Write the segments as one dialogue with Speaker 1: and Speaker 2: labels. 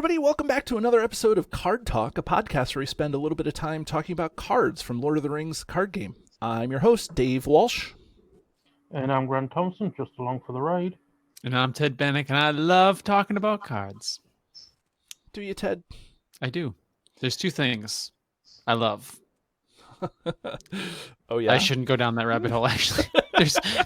Speaker 1: everybody. Welcome back to another episode of Card Talk, a podcast where we spend a little bit of time talking about cards from Lord of the Rings card game. I'm your host, Dave Walsh.
Speaker 2: And I'm Grant Thompson, just along for the ride.
Speaker 3: And I'm Ted Bennick, and I love talking about cards.
Speaker 1: Do you, Ted?
Speaker 3: I do. There's two things I love.
Speaker 1: Oh, yeah?
Speaker 3: I shouldn't go down that rabbit hole, actually.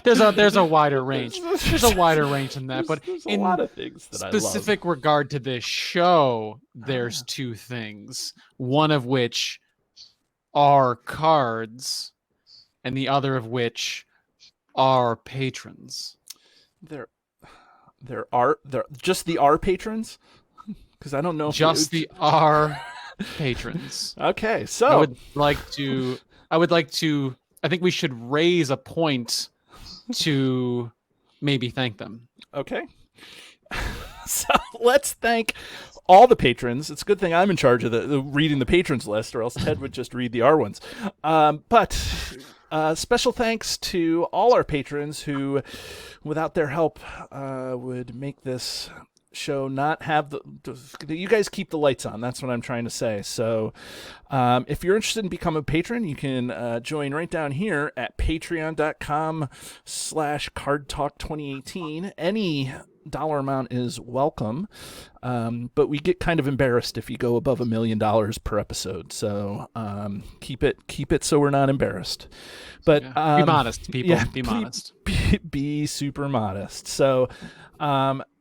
Speaker 3: There's a wider range. There's a wider range than that, but
Speaker 1: there's a
Speaker 3: in
Speaker 1: lot of things that
Speaker 3: specific regard to this show, there's two things. One of which are cards, and the other of which are patrons.
Speaker 1: There are just the R patrons? Because I don't know if
Speaker 3: just the R patrons.
Speaker 1: Okay, so
Speaker 3: I would like to I think we should raise a point to maybe thank them.
Speaker 1: Okay. So let's thank all the patrons. It's a good thing I'm in charge of the reading the patrons list, or else Ted would just read the R ones. But special thanks to all our patrons who, without their help, would make this show not have you guys keep the lights on. That's what I'm trying to say. So if you're interested in becoming a patron, you can join right down here at patreon.com/cardtalk2018. Any dollar amount is welcome, but we get kind of embarrassed if you go above $1 million per episode, so keep it so we're not embarrassed. But
Speaker 3: be modest, people. Yeah, be modest.
Speaker 1: Be super modest. So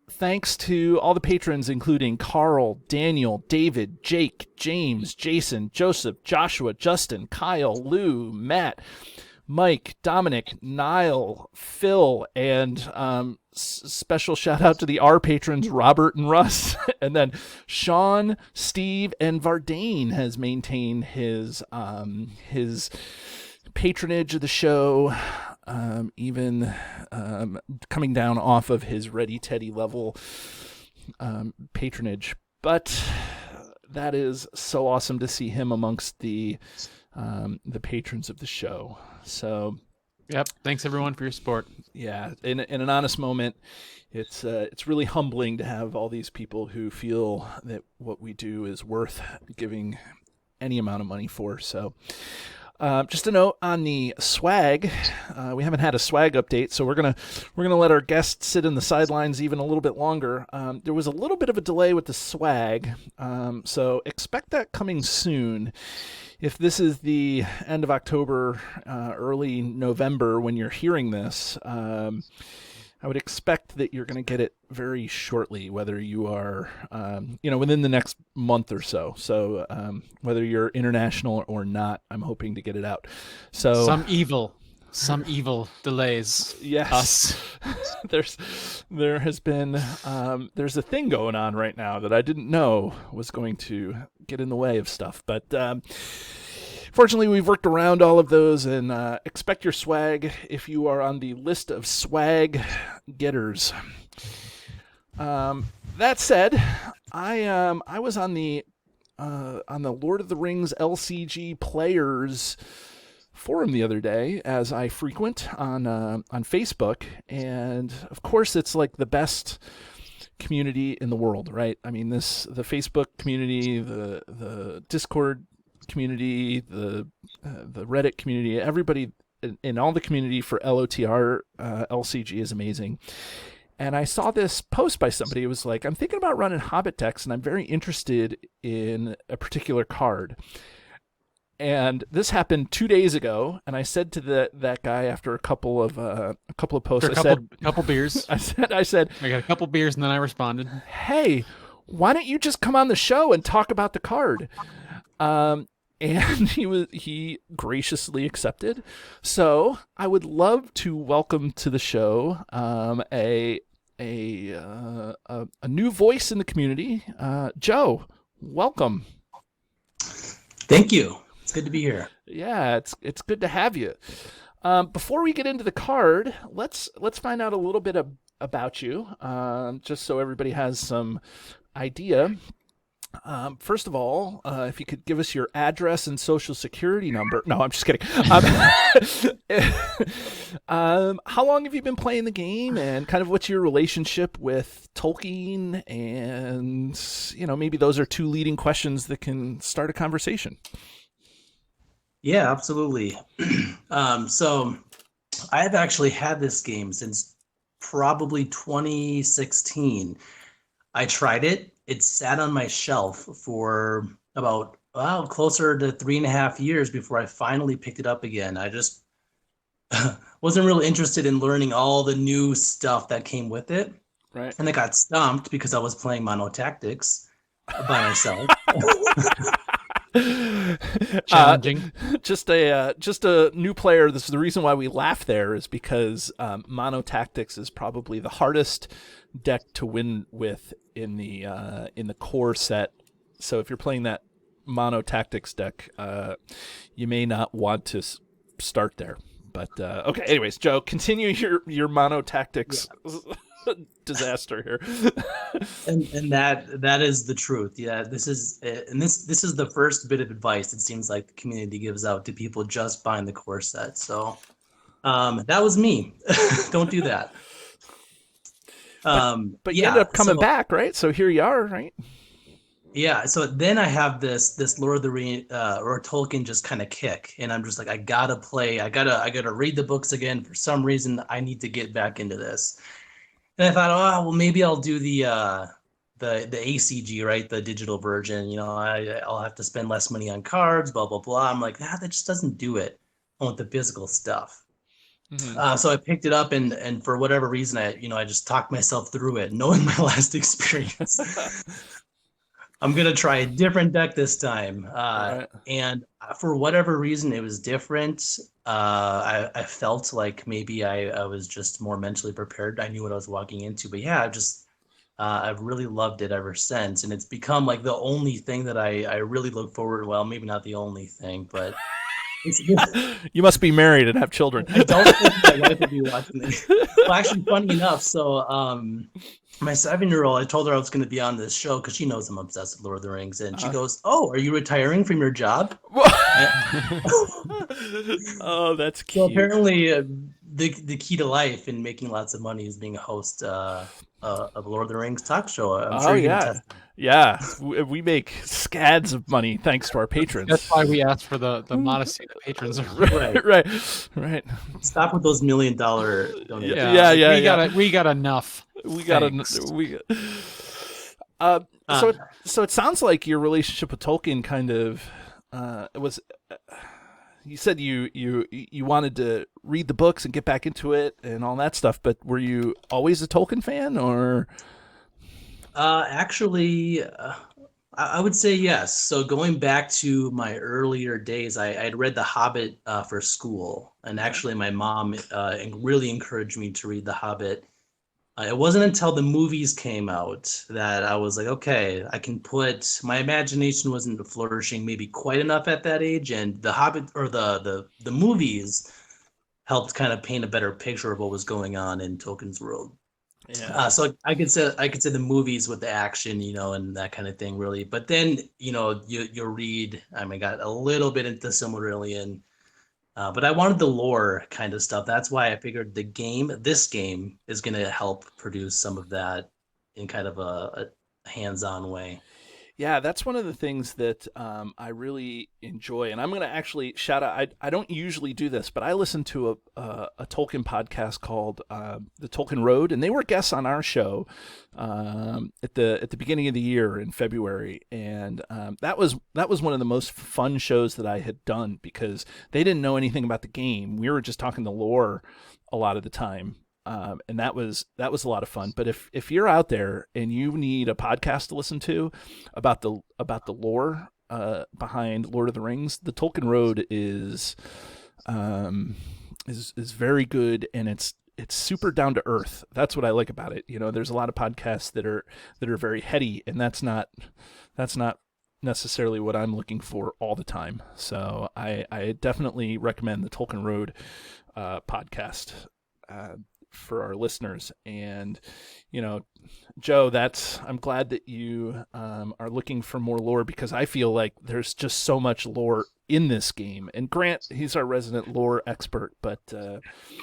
Speaker 1: thanks to all the patrons, including Carl, Daniel, David, Jake, James, Jason, Joseph, Joshua, Justin, Kyle, Lou, Matt, Mike, Dominic, Niall, Phil, and special shout out to the R patrons, Robert and Russ. And then Sean, Steve, and Vardane has maintained his patronage of the show, even coming down off of his Ready Teddy level patronage. But that is so awesome to see him amongst the patrons of the show. So,
Speaker 3: yep. Thanks everyone for your support.
Speaker 1: Yeah, in an honest moment, it's really humbling to have all these people who feel that what we do is worth giving any amount of money for. So, just a note on the swag. We haven't had a swag update, so we're gonna let our guests sit in the sidelines even a little bit longer. There was a little bit of a delay with the swag, so expect that coming soon. If this is the end of October, early November when you're hearing this, I would expect that you're going to get it very shortly, whether you are, within the next month or so. So whether you're international or not, I'm hoping to get it out. So
Speaker 3: some evil delays.
Speaker 1: Yes, there has been there's a thing going on right now that I didn't know was going to get in the way of stuff, but fortunately, we've worked around all of those, and expect your swag if you are on the list of swag getters. That said, I was on the Lord of the Rings LCG players forum the other day, as I frequent on Facebook, and of course, it's like the best community in the world, right? I mean, the Facebook community, the Discord community, the Reddit community, everybody in all the community for LOTR LCG is amazing. And I saw this post by somebody. It was like, I'm thinking about running Hobbit decks, and I'm very interested in a particular card. And this happened 2 days ago, and I said to that guy after a couple of posts,
Speaker 3: a couple beers.
Speaker 1: I said,
Speaker 3: I got a couple beers, and then I responded,
Speaker 1: "Hey, why don't you just come on the show and talk about the card?" And he graciously accepted. So I would love to welcome to the show a new voice in the community, Joe. Welcome.
Speaker 4: Thank you. It's good to be here.
Speaker 1: Yeah, it's good to have you. Before we get into the card, let's find out a little bit about you, just so everybody has some idea. First of all, if you could give us your address and social security number. No, I'm just kidding. How long have you been playing the game, and kind of what's your relationship with Tolkien? And, maybe those are two leading questions that can start a conversation.
Speaker 4: Yeah, absolutely. So I've actually had this game since probably 2016. I tried it. It sat on my shelf for about closer to 3.5 years before I finally picked it up again. I just wasn't really interested in learning all the new stuff that came with it.
Speaker 1: Right.
Speaker 4: And I got stumped because I was playing Mono Tactics by myself.
Speaker 3: Challenging.
Speaker 1: Just a new player. This is the reason why we laugh there, is because Mono Tactics is probably the hardest deck to win with in the core set. So if you're playing that Mono Tactics deck, you may not want to start there. But okay. Anyways, Joe, continue your Mono Tactics disaster here.
Speaker 4: and that is the truth. Yeah, this is the first bit of advice it seems like the community gives out to people just buying the core set. So that was me. Don't do that.
Speaker 1: But you ended up coming back, right? So here you are, right?
Speaker 4: Yeah, so then I have this Lord of the Rings or Tolkien just kind of kick, and I'm just like, I gotta read the books again. For some reason, I need to get back into this. And I thought, oh well, maybe I'll do the ACG, right, the digital version. I'll have to spend less money on cards, blah blah blah. I'm like, that just doesn't do it. I want the physical stuff.
Speaker 1: Mm-hmm.
Speaker 4: So I picked it up, and for whatever reason, I just talked myself through it, knowing my last experience. I'm gonna try a different deck this time,
Speaker 1: Right.
Speaker 4: and for whatever reason, it was different. I felt like maybe I was just more mentally prepared. I knew what I was walking into, but yeah, I've really loved it ever since, and it's become like the only thing that I really look forward to. Well, maybe not the only thing, but
Speaker 1: You must be married and have children.
Speaker 4: I don't think my wife would be watching this. Well, actually, funny enough, so my 7-year-old, I told her I was going to be on this show because she knows I'm obsessed with Lord of the Rings, and she goes, "Oh, are you retiring from your job?"
Speaker 1: Oh, that's cute.
Speaker 4: So apparently, the key to life and making lots of money is being a host of Lord of the Rings talk show. I'm sure you can attest.
Speaker 1: Yeah, we make scads of money thanks to our patrons.
Speaker 3: That's why we ask for the modesty of the patrons.
Speaker 1: Right.
Speaker 4: Stop with those $1 million donations.
Speaker 1: Yeah.
Speaker 3: We got enough.
Speaker 1: So it sounds like your relationship with Tolkien kind of was. You said you wanted to read the books and get back into it and all that stuff, but were you always a Tolkien fan, or?
Speaker 4: Actually, I would say yes. So going back to my earlier days, I'd read The Hobbit for school, and actually my mom really encouraged me to read The Hobbit. It wasn't until the movies came out that I was like, okay, I can put, my imagination wasn't flourishing maybe quite enough at that age, and The Hobbit or the movies helped kind of paint a better picture of what was going on in Tolkien's world.
Speaker 1: Yeah.
Speaker 4: So I could say the movies with the action, and that kind of thing, really. But then, you read. I got a little bit into Silmarillion, but I wanted the lore kind of stuff. That's why I figured this game, is going to help produce some of that in kind of a hands-on way.
Speaker 1: Yeah, that's one of the things that I really enjoy, and I'm going to actually shout out. I don't usually do this, but I listen to a Tolkien podcast called The Tolkien Road, and they were guests on our show at the beginning of the year in February, and that was one of the most fun shows that I had done because they didn't know anything about the game. We were just talking the lore a lot of the time. And that was a lot of fun. But if you're out there and you need a podcast to listen to about the lore behind Lord of the Rings, the Tolkien Road is very good, and it's super down to earth. That's what I like about it. There's a lot of podcasts that are very heady, and that's not necessarily what I'm looking for all the time. So I definitely recommend the Tolkien Road podcast. for our listeners. And, you know, Joe, I'm glad that you are looking for more lore, because I feel like there's just so much lore in this game. And Grant, he's our resident lore expert, but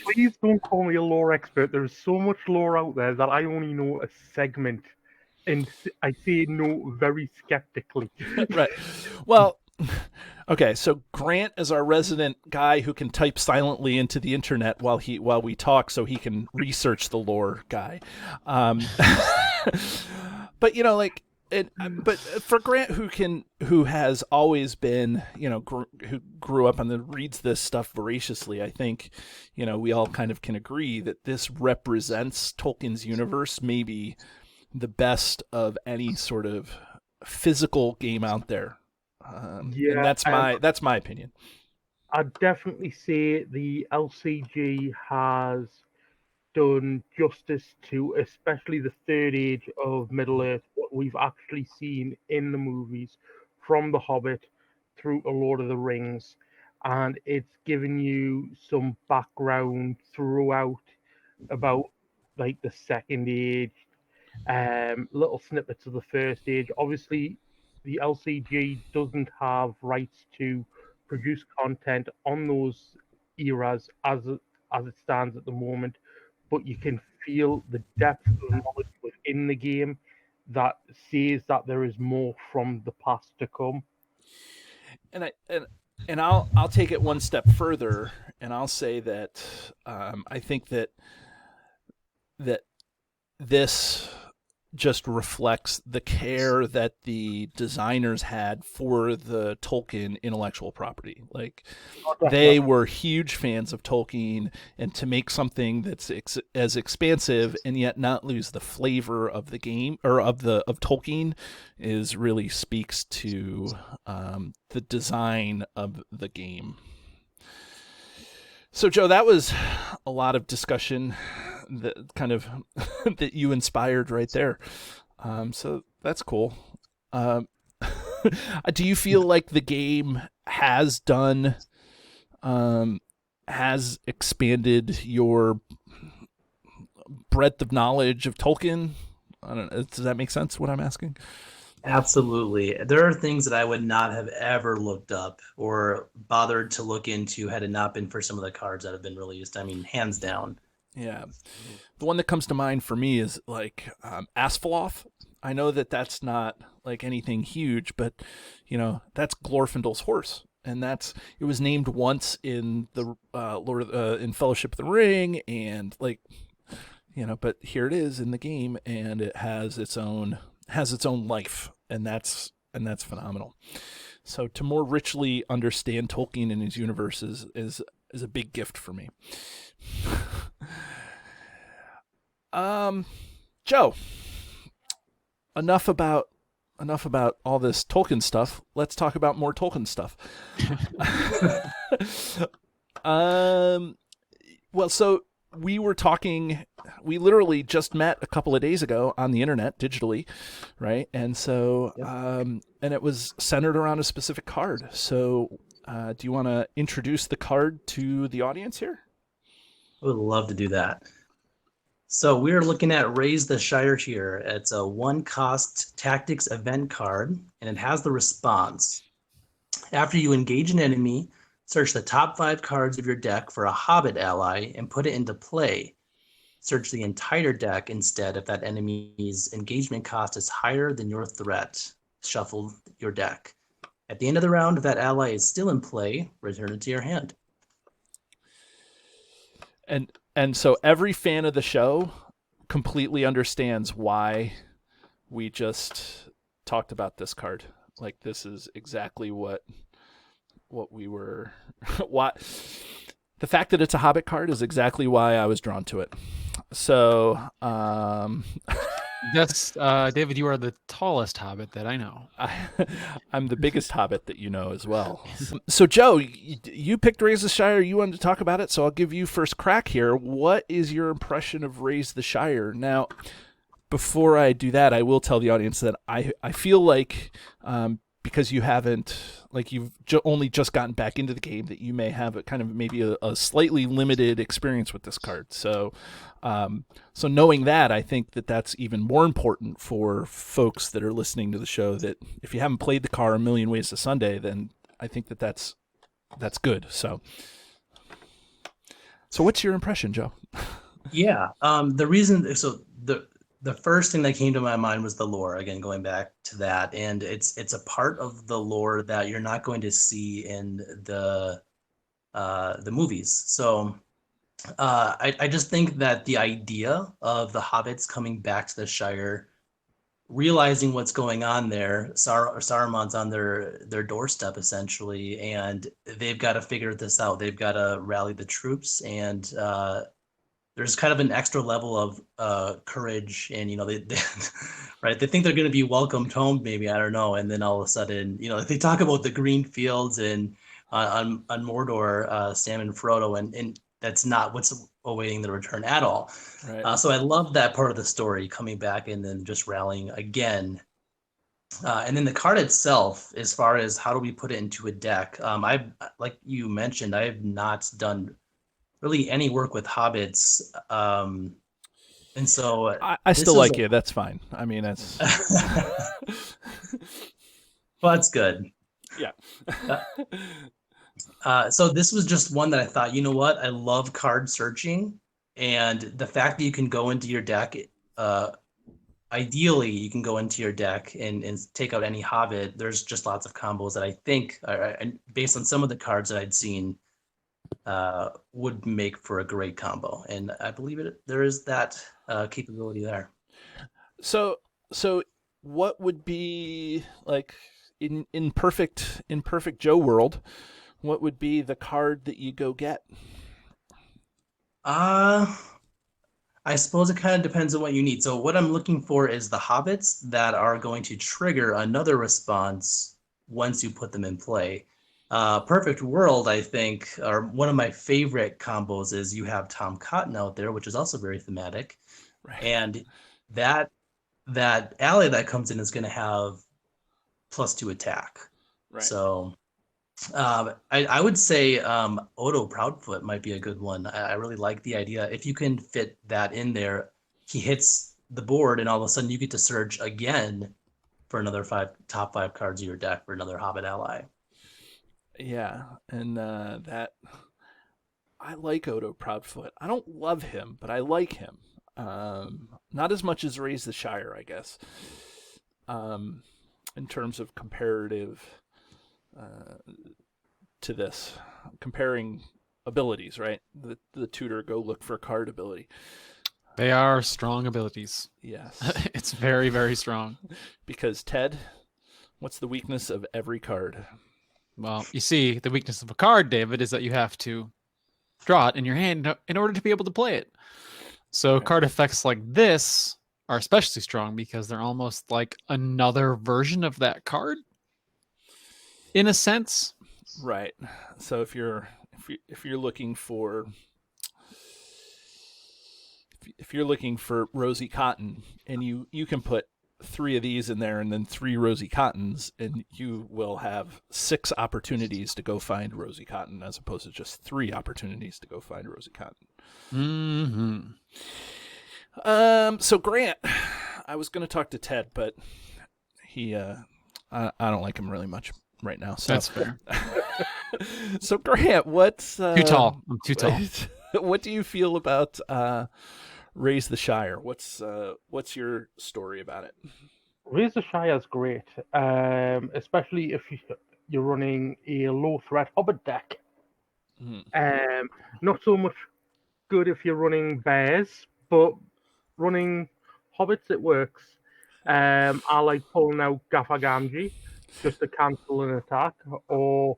Speaker 2: Please don't call me a lore expert. There's so much lore out there that I only know a segment, and I say no very skeptically.
Speaker 1: right. Well, okay, so Grant is our resident guy who can type silently into the internet while we talk, so he can research the lore guy. But you know, like, but for Grant, who has always been, you know, who grew up and reads this stuff voraciously, I think, you know, we all kind of can agree that this represents Tolkien's universe, maybe the best of any sort of physical game out there.
Speaker 2: Yeah,
Speaker 1: and that's my opinion.
Speaker 2: I'd definitely say the LCG has done justice to, especially the third age of Middle Earth, what we've actually seen in the movies, from The Hobbit through to Lord of the Rings, and it's given you some background throughout about like the second age, little snippets of the first age. Obviously, the LCG doesn't have rights to produce content on those eras as it stands at the moment, but you can feel the depth of knowledge within the game that says that there is more from the past to come.
Speaker 1: And I'll take it one step further, and I'll say that I think that this just reflects the care that the designers had for the Tolkien intellectual property. Like, they were huge fans of Tolkien, and to make something that's as expansive and yet not lose the flavor of the game or of Tolkien is really speaks to the design of the game. So, Joe, that was a lot of discussion that kind of that you inspired right there. So that's cool. Do you feel like the game has expanded your breadth of knowledge of Tolkien? I don't know. Does that make sense, what I'm asking?
Speaker 4: Absolutely. There are things that I would not have ever looked up or bothered to look into had it not been for some of the cards that have been released. I mean, hands down.
Speaker 1: Yeah. The one that comes to mind for me is like Asphalloth. I know that that's not like anything huge, but you know, that's Glorfindel's horse. And it was named once in the in Fellowship of the Ring, and like, you know, but here it is in the game, and it has its own life, and that's phenomenal. So to more richly understand Tolkien and his universe is a big gift for me. Joe, enough about all this Tolkien stuff. Let's talk about more Tolkien stuff. Well, so we literally just met a couple of days ago on the internet digitally, right? And so, and it was centered around a specific card. So, do you want to introduce the card to the audience here?
Speaker 4: I would love to do that. So we're looking at Raise the Shire here. It's a 1-cost tactics event card, and it has the response. After you engage an enemy, search the top 5 cards of your deck for a Hobbit ally and put it into play. Search the entire deck instead if that enemy's engagement cost is higher than your threat. Shuffle your deck. At the end of the round, if that ally is still in play, return it to your hand.
Speaker 1: And so every fan of the show completely understands why we just talked about this card. Like, this is exactly what we were what the fact that it's a Hobbit card is exactly why I was drawn to it. So
Speaker 3: that's David, you are the tallest Hobbit that I know.
Speaker 1: I'm the biggest Hobbit that you know as well. So Joe, you picked Raise the Shire. You wanted to talk about it, so I'll give you first crack here. What is your impression of Raise the Shire? Now, before I do that, I will tell the audience that I feel like because you haven't, like, you've only just gotten back into the game, that you may have a kind of maybe a slightly limited experience with this card. So so knowing that, I think that that's even more important for folks that are listening to the show, that if you haven't played the card A Million Ways to Sunday, then I think that that's good. So what's your impression, Joe?
Speaker 4: Yeah. The reason, so the first thing that came to my mind was the lore. Again, going back to that, and it's a part of the lore that you're not going to see in the movies. So I just think that the idea of the hobbits coming back to the Shire, realizing what's going on there, Saruman's on their doorstep essentially, and they've got to figure this out. They've got to rally the troops, and there's kind of an extra level of courage, and they right, they think they're going to be welcomed home, maybe, I don't know, and then all of a sudden, they talk about the green fields and on Mordor, Sam and Frodo, and that's not what's awaiting the return at all.
Speaker 1: Right.
Speaker 4: So I love that part of the story, coming back and then just rallying again. And then the card itself, as far as how do we put it into a deck, like you mentioned, I have not done really any work with hobbits, and so
Speaker 1: I still like you. That's fine. I mean, that's
Speaker 4: well, that's good.
Speaker 1: Yeah.
Speaker 4: So this was just one that I thought, you know what? I love card searching, and the fact that you can go into your deck, ideally you can go into your deck and take out any hobbit. There's just lots of combos that I think, based on some of the cards that I'd seen, would make for a great combo, and I believe there is that capability there.
Speaker 1: So what would be, like, in perfect Joe world, what would be the card that you go get?
Speaker 4: I suppose it kind of depends on what you need. So what I'm looking for is the hobbits that are going to trigger another response once you put them in play. Perfect World, I think, or one of my favorite combos is you have Tom Cotton out there, which is also very thematic.
Speaker 1: Right.
Speaker 4: And that ally that comes in is going to have +2 attack.
Speaker 1: Right.
Speaker 4: So I would say Odo Proudfoot might be a good one. I really like the idea. If you can fit that in there, he hits the board, and all of a sudden you get to search again for another top 5 cards of your deck for another Hobbit ally.
Speaker 1: Yeah, and that, I like Odo Proudfoot. I don't love him, but I like him. Not as much as Raise the Shire, I guess. In terms of comparative to this, comparing abilities, right? The tutor go look for card ability.
Speaker 3: They are strong abilities.
Speaker 1: Yes.
Speaker 3: It's very, very strong.
Speaker 1: Because Ted, what's the weakness of every card?
Speaker 3: Well, you see, the weakness of a card, David, is that you have to draw it in your hand in order to be able to play it. So
Speaker 1: Okay.
Speaker 3: Card effects like this are especially strong because they're almost like another version of that card, in a sense.
Speaker 1: Right. So if you're looking for Rosie Cotton, and you can put 3 of these in there and then 3 Rosie Cottons, and you will have 6 opportunities to go find Rosie Cotton, as opposed to just 3 opportunities to go find Rosie Cotton.
Speaker 3: Mm-hmm.
Speaker 1: So Grant, I was going to talk to Ted, but he I don't like him really much right now. So
Speaker 3: That's fair.
Speaker 1: So Grant, what's
Speaker 3: Too tall. I'm too tall.
Speaker 1: What do you feel about Raise the Shire? What's your story about it?
Speaker 2: Raise the Shire is great, especially if you're running a low threat Hobbit deck. Not so much good if you're running bears, but running Hobbits, it works. I like pulling out Gaffer Gamgee just to cancel an attack, or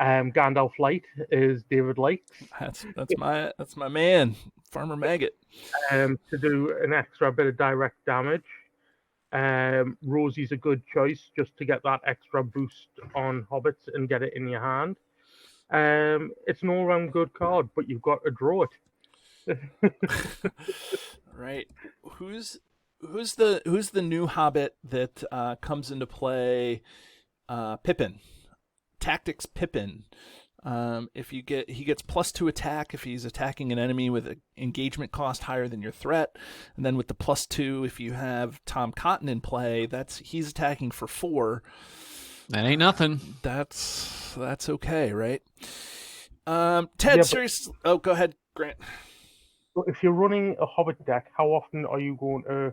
Speaker 2: Gandalf Light, as David likes.
Speaker 1: That's my man, Farmer Maggot.
Speaker 2: To do an extra bit of direct damage. Rosie's a good choice just to get that extra boost on Hobbits and get it in your hand. It's an all-round good card, but you've got to draw it.
Speaker 1: Right. Who's the new Hobbit that comes into play Pippin. Tactics Pippin. He gets +2 attack if he's attacking an enemy with an engagement cost higher than your threat, and then with the +2, if you have Tom Cotton in play, he's attacking for 4.
Speaker 3: That ain't nothing.
Speaker 1: That's okay, right? Ted, serious. Oh, go ahead, Grant.
Speaker 2: So if you're running a Hobbit deck, how often are you going to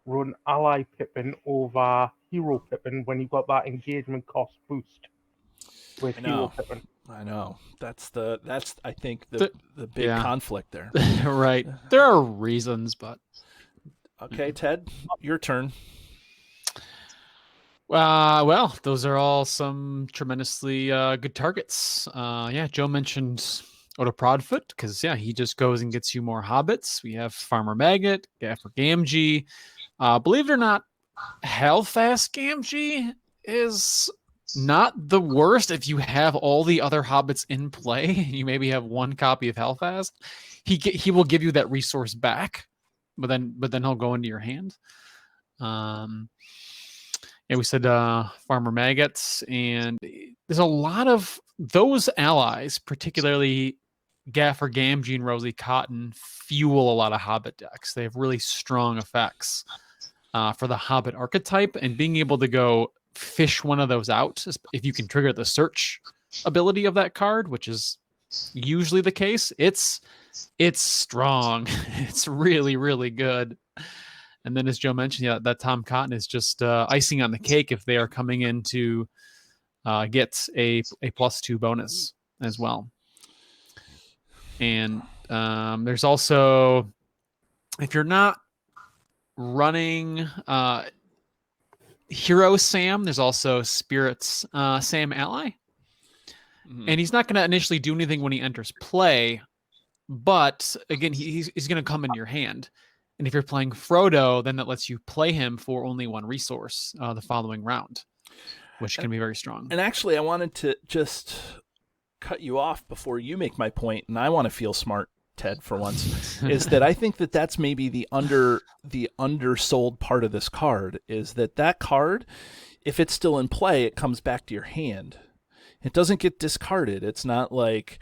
Speaker 2: run Ally Pippin over Hero Pippin when you've got that engagement cost boost with Hero Pippin?
Speaker 1: I know. That's I think the big conflict there.
Speaker 3: Right. There are reasons, but
Speaker 1: okay, Ted, your turn.
Speaker 3: Well, those are all some tremendously good targets. Joe mentioned Oda Prodfoot because he just goes and gets you more hobbits. We have Farmer Maggot, Gaffer Gamgee. Believe it or not, Hellfast Gamgee is not the worst if you have all the other hobbits in play. You maybe have one copy of Hellfast. He will give you that resource back, but then he'll go into your hand. We said Farmer Maggots, and there's a lot of those allies, particularly Gaffer Gamgee and Rosie Cotton, fuel a lot of Hobbit decks. They have really strong effects for the Hobbit archetype, and being able to go fish one of those out, if you can trigger the search ability of that card, which is usually the case, it's strong. It's really, really good. And then, as Joe mentioned, that Tom Cotton is just icing on the cake if they are coming in to get a +2 bonus as well. And there's also, if you're not running Hero Sam, there's also Spirits Sam Ally. Mm-hmm. And he's not going to initially do anything when he enters play, but again, he's going to come in your hand. And if you're playing Frodo, then that lets you play him for only one resource the following round, which can be very strong.
Speaker 1: And actually, I wanted to just cut you off before you make my point, and I want to feel smart, Ted, for once, is that I think that that's maybe the undersold part of this card, is that card, if it's still in play, it comes back to your hand. It doesn't get discarded. It's not like,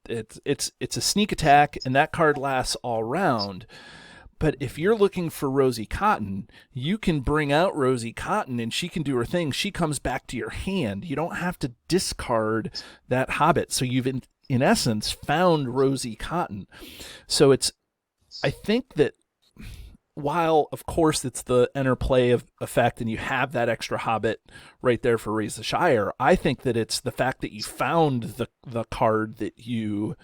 Speaker 1: it's a sneak attack, and that card lasts all round. But if you're looking for Rosie Cotton, you can bring out Rosie Cotton and she can do her thing. She comes back to your hand. You don't have to discard that Hobbit. So you've, in essence, found Rosie Cotton. So I think that while, of course, it's the interplay of effect and you have that extra Hobbit right there for Raise the Shire, I think that it's the fact that you found the card that you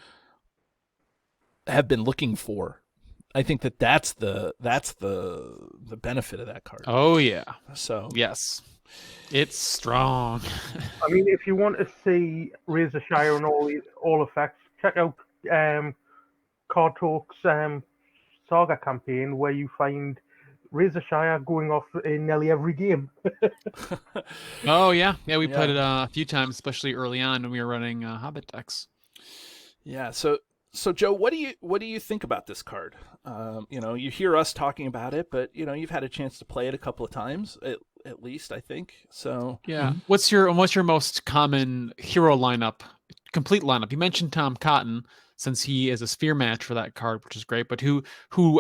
Speaker 1: have been looking for. I think that's the benefit of that card.
Speaker 3: Oh yeah.
Speaker 1: So
Speaker 3: yes, it's strong.
Speaker 2: I mean, if you want to see Raise the Shire and all effects, check out Card Talk's Saga campaign, where you find Raise the Shire going off in nearly every game.
Speaker 3: Oh yeah, we played it a few times, especially early on when we were running Hobbit decks.
Speaker 1: Yeah. So Joe, what do you think about this card? You hear us talking about it, but you've had a chance to play it a couple of times, at least, I think. So
Speaker 3: yeah, what's your most common hero lineup, complete lineup? You mentioned Tom Cotton, since he is a sphere match for that card, which is great. But who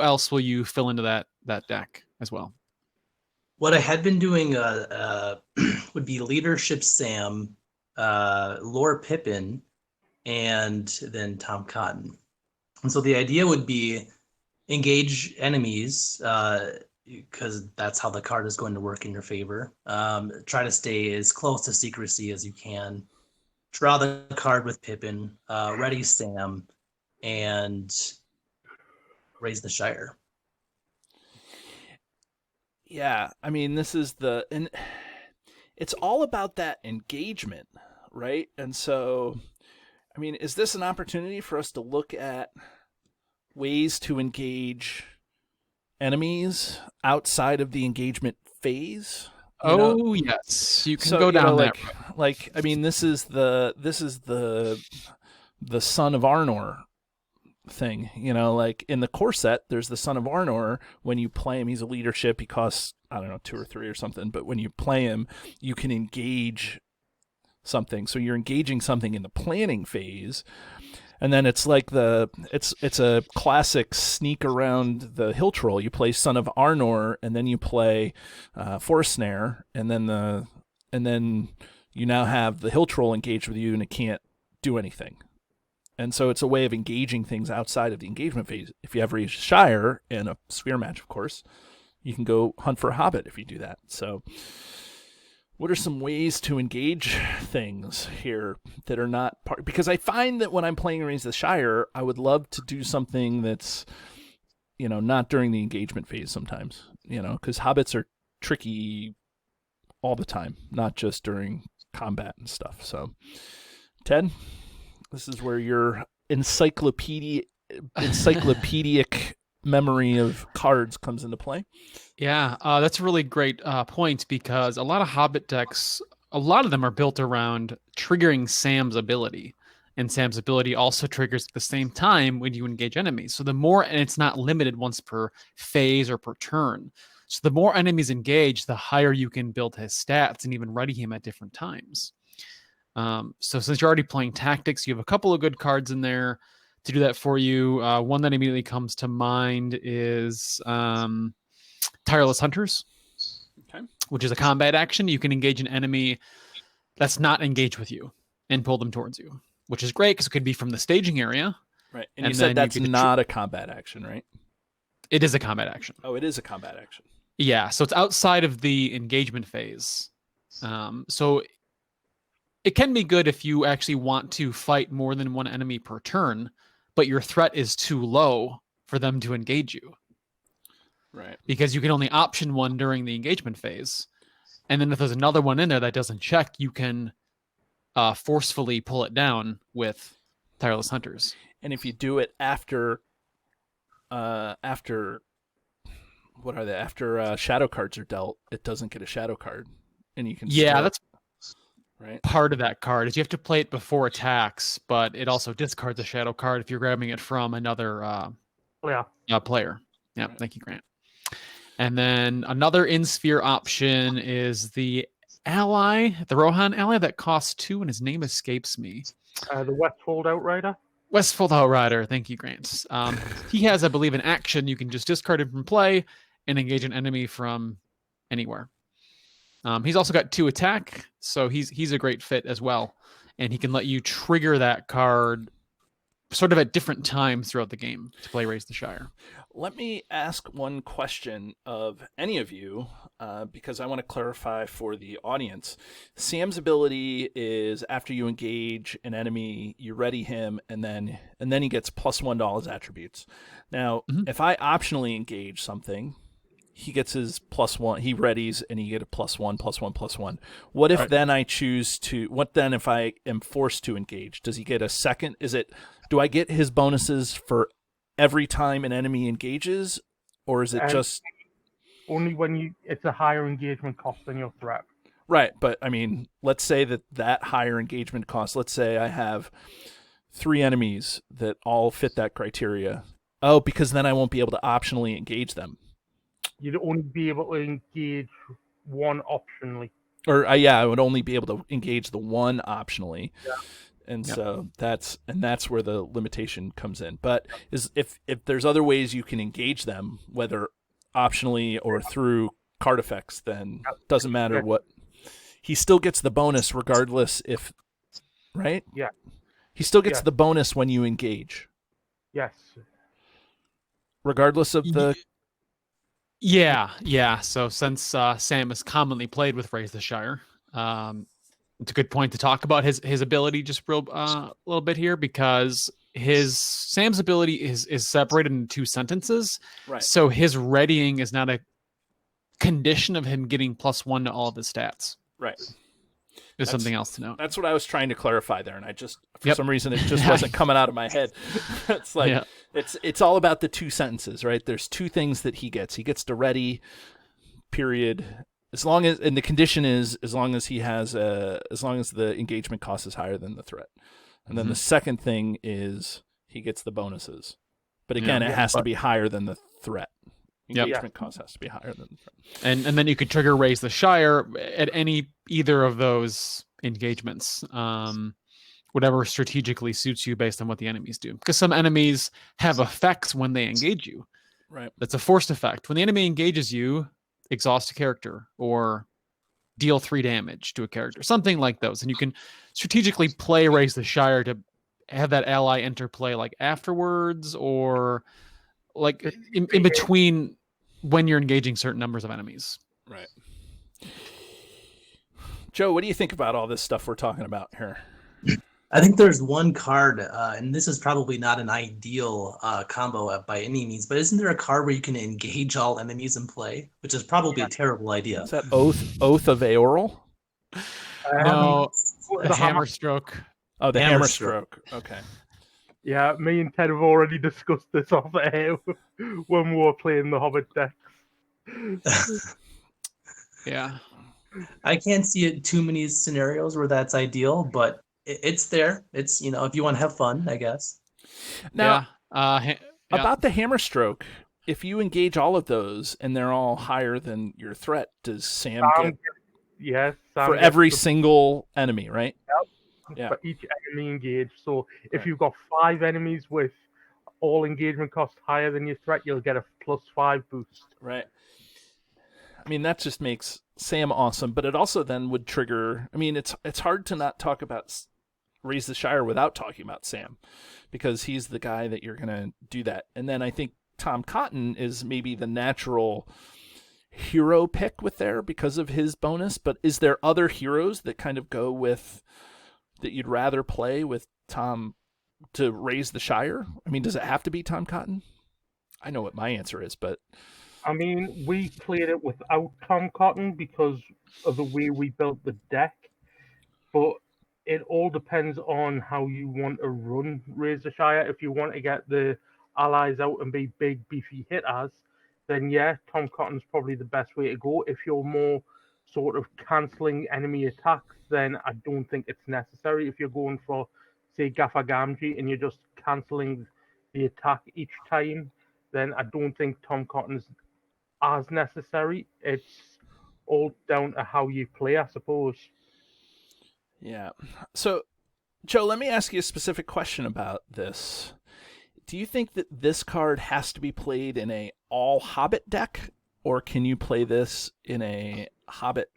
Speaker 3: else will you fill into that deck as well?
Speaker 4: What I had been doing would be Leadership Sam, Lore Pippin, and then Tom Cotton. And so the idea would be engage enemies, because that's how the card is going to work in your favor. Try to stay as close to secrecy as you can. Draw the card with Pippin, ready Sam, and Raise the Shire.
Speaker 1: Yeah, I mean, and it's all about that engagement, right? And so, I mean, is this an opportunity for us to look at ways to engage enemies outside of the engagement phase?
Speaker 3: Yes, you can go down that.
Speaker 1: I mean, this is the Son of Arnor thing. Like in the core set, there's the Son of Arnor. When you play him, he's a leadership. He costs I don't know, 2 or 3 or something. But when you play him, you can engage something. So you're engaging something in the planning phase. And then it's like it's a classic sneak around the hill troll. You play Son of Arnor, and then you play Forest Snare, and then you now have the hill troll engaged with you, and it can't do anything. And so it's a way of engaging things outside of the engagement phase. If you have Raised Shire and a sphere match, of course, you can go hunt for a hobbit if you do that. So what are some ways to engage things here that are not part? Because I find that when I'm playing Raise the Shire, I would love to do something that's, not during the engagement phase sometimes, because hobbits are tricky all the time, not just during combat and stuff. So, Ted, this is where your encyclopedic memory of cards comes into play.
Speaker 3: Yeah, that's a really great point, because a lot of Hobbit decks, a lot of them are built around triggering Sam's ability. And Sam's ability also triggers at the same time when you engage enemies. So the more, and it's not limited once per phase or per turn. So the more enemies engage, the higher you can build his stats and even ready him at different times. So since you're already playing tactics, you have a couple of good cards in there to do that for you. One that immediately comes to mind is Tireless Hunters, which is a combat action. You can engage an enemy that's not engaged with you and pull them towards you, which is great because it could be from the staging area.
Speaker 1: Right. And you said that's not a combat action, right?
Speaker 3: It is a combat action.
Speaker 1: Oh, it is a combat action.
Speaker 3: Yeah, so it's outside of the engagement phase. So it can be good if you actually want to fight more than one enemy per turn, but your threat is too low for them to engage you.
Speaker 1: Right.
Speaker 3: Because you can only option one during the engagement phase. And then if there's another one in there that doesn't check, you can forcefully pull it down with Tireless Hunters.
Speaker 1: And if you do it after what are they? After shadow cards are dealt, it doesn't get a shadow card. And you can
Speaker 3: that's
Speaker 1: right.
Speaker 3: Part of that card is you have to play it before attacks, but it also discards a shadow card if you're grabbing it from another player. Yeah, right. Thank you, Grant. And then another in-sphere option is the ally, the Rohan ally that costs 2, and his name escapes me.
Speaker 2: The Westfold Outrider.
Speaker 3: Westfold Outrider, thank you, Grant. He has, I believe, an action. You can just discard him from play and engage an enemy from anywhere. He's also got 2 attack, so he's a great fit as well. And he can let you trigger that card sort of at different times throughout the game to play Raise the Shire.
Speaker 1: Let me ask one question of any of you, because I want to clarify for the audience. Sam's ability is after you engage an enemy, you ready him, and then he gets +1 to all his attributes. Now, if I optionally engage something, he gets his +1. He readies, and he get a +1, +1, +1. What if then I choose to? What then if I am forced to engage? Does he get a second? Do I get his bonuses for every time an enemy engages, or is it just
Speaker 2: only when it's a higher engagement cost than your threat?
Speaker 1: Right, but I mean, let's say that higher engagement cost. Let's say I have 3 enemies that all fit that criteria. Oh, because then I won't be able to optionally engage them.
Speaker 2: You'd only be able to engage one optionally.
Speaker 1: Or I would only be able to engage the one optionally.
Speaker 2: Yeah.
Speaker 1: And so that's where the limitation comes in. But if there's other ways you can engage them, whether optionally or through card effects, then it doesn't matter what. He still gets the bonus regardless if, right?
Speaker 2: Yeah.
Speaker 1: He still gets the bonus when you engage.
Speaker 2: Yes.
Speaker 1: Regardless of the.
Speaker 3: Yeah. So since Sam is commonly played with Raise the Shire, it's a good point to talk about his ability just a little bit here, because Sam's ability is separated into 2 sentences.
Speaker 1: Right.
Speaker 3: So his readying is not a condition of him getting +1 to all of his stats.
Speaker 1: Right.
Speaker 3: There's something else to note.
Speaker 1: That's what I was trying to clarify there, and I just for some reason it just wasn't coming out of my head. It's like it's all about the 2 sentences, right? There's 2 things that he gets. He gets to ready, period. As long as, and the condition is as long as the engagement cost is higher than the threat. And then the second thing is he gets the bonuses. But again, it has to be higher than the threat. Engagement cost has to be higher than.
Speaker 3: And then you could trigger Raise the Shire at either of those engagements. Whatever strategically suits you based on what the enemies do. Because some enemies have effects when they engage you.
Speaker 1: Right.
Speaker 3: That's a forced effect. When the enemy engages you, exhaust a character or deal 3 damage to a character, something like those. And you can strategically play Raise the Shire to have that ally interplay like afterwards or like in between when you're engaging certain numbers of enemies.
Speaker 1: Right. Joe, what do you think about all this stuff we're talking about here?
Speaker 4: I think there's one card, and this is probably not an ideal combo by any means, but isn't there a card where you can engage all enemies in play, which is probably a terrible idea?
Speaker 1: Is that Oath of Aoral?
Speaker 3: No,
Speaker 2: the
Speaker 3: the Hammer Stroke.
Speaker 1: Oh, the
Speaker 4: Hammer
Speaker 1: Hammer
Speaker 4: Stroke.
Speaker 1: Stroke. Okay.
Speaker 2: Yeah, me and Ted have already discussed this off air when we were playing the Hobbit decks.
Speaker 3: Yeah.
Speaker 4: I can't see it too many scenarios where that's ideal, but it's there. It's, if you want to have fun, I guess.
Speaker 1: Now,
Speaker 3: Yeah.
Speaker 1: about the Hammer Stroke, if you engage all of those and they're all higher than your threat, does Sam get
Speaker 2: Yes. Sam
Speaker 1: for
Speaker 2: gets
Speaker 1: every
Speaker 2: the-
Speaker 1: single enemy, right? Yeah.
Speaker 2: for each enemy engaged. So if
Speaker 1: Right.
Speaker 2: you've got 5 enemies with all engagement costs higher than your threat, you'll get a +5 boost.
Speaker 1: Right. I mean, that just makes Sam awesome, but it also then would trigger. I mean, it's hard to not talk about Raise the Shire without talking about Sam, because he's the guy that you're gonna do that. And then I think Tom Cotton is maybe the natural hero pick with there because of his bonus. But is there other heroes that kind of go with that you'd rather play with Tom to Raise the Shire? I mean, does it have to be Tom Cotton? I know what my answer is, but
Speaker 2: I mean, we played it without Tom Cotton because of the way we built the deck, but it all depends on how you want to run Raise the Shire. If you want to get the allies out and be big, beefy hitters, then yeah, Tom Cotton's probably the best way to go. If you're more sort of cancelling enemy attacks, then I don't think it's necessary. If you're going for, say, Gaffer Gamgee and you're just cancelling the attack each time, then I don't think Tom Cotton's as necessary. It's all down to how you play, I suppose.
Speaker 1: yeah. So, Joe, let me ask you a specific question about this. Do you think that this card has to be played in a all Hobbit deck, or can you play this in a Hobbit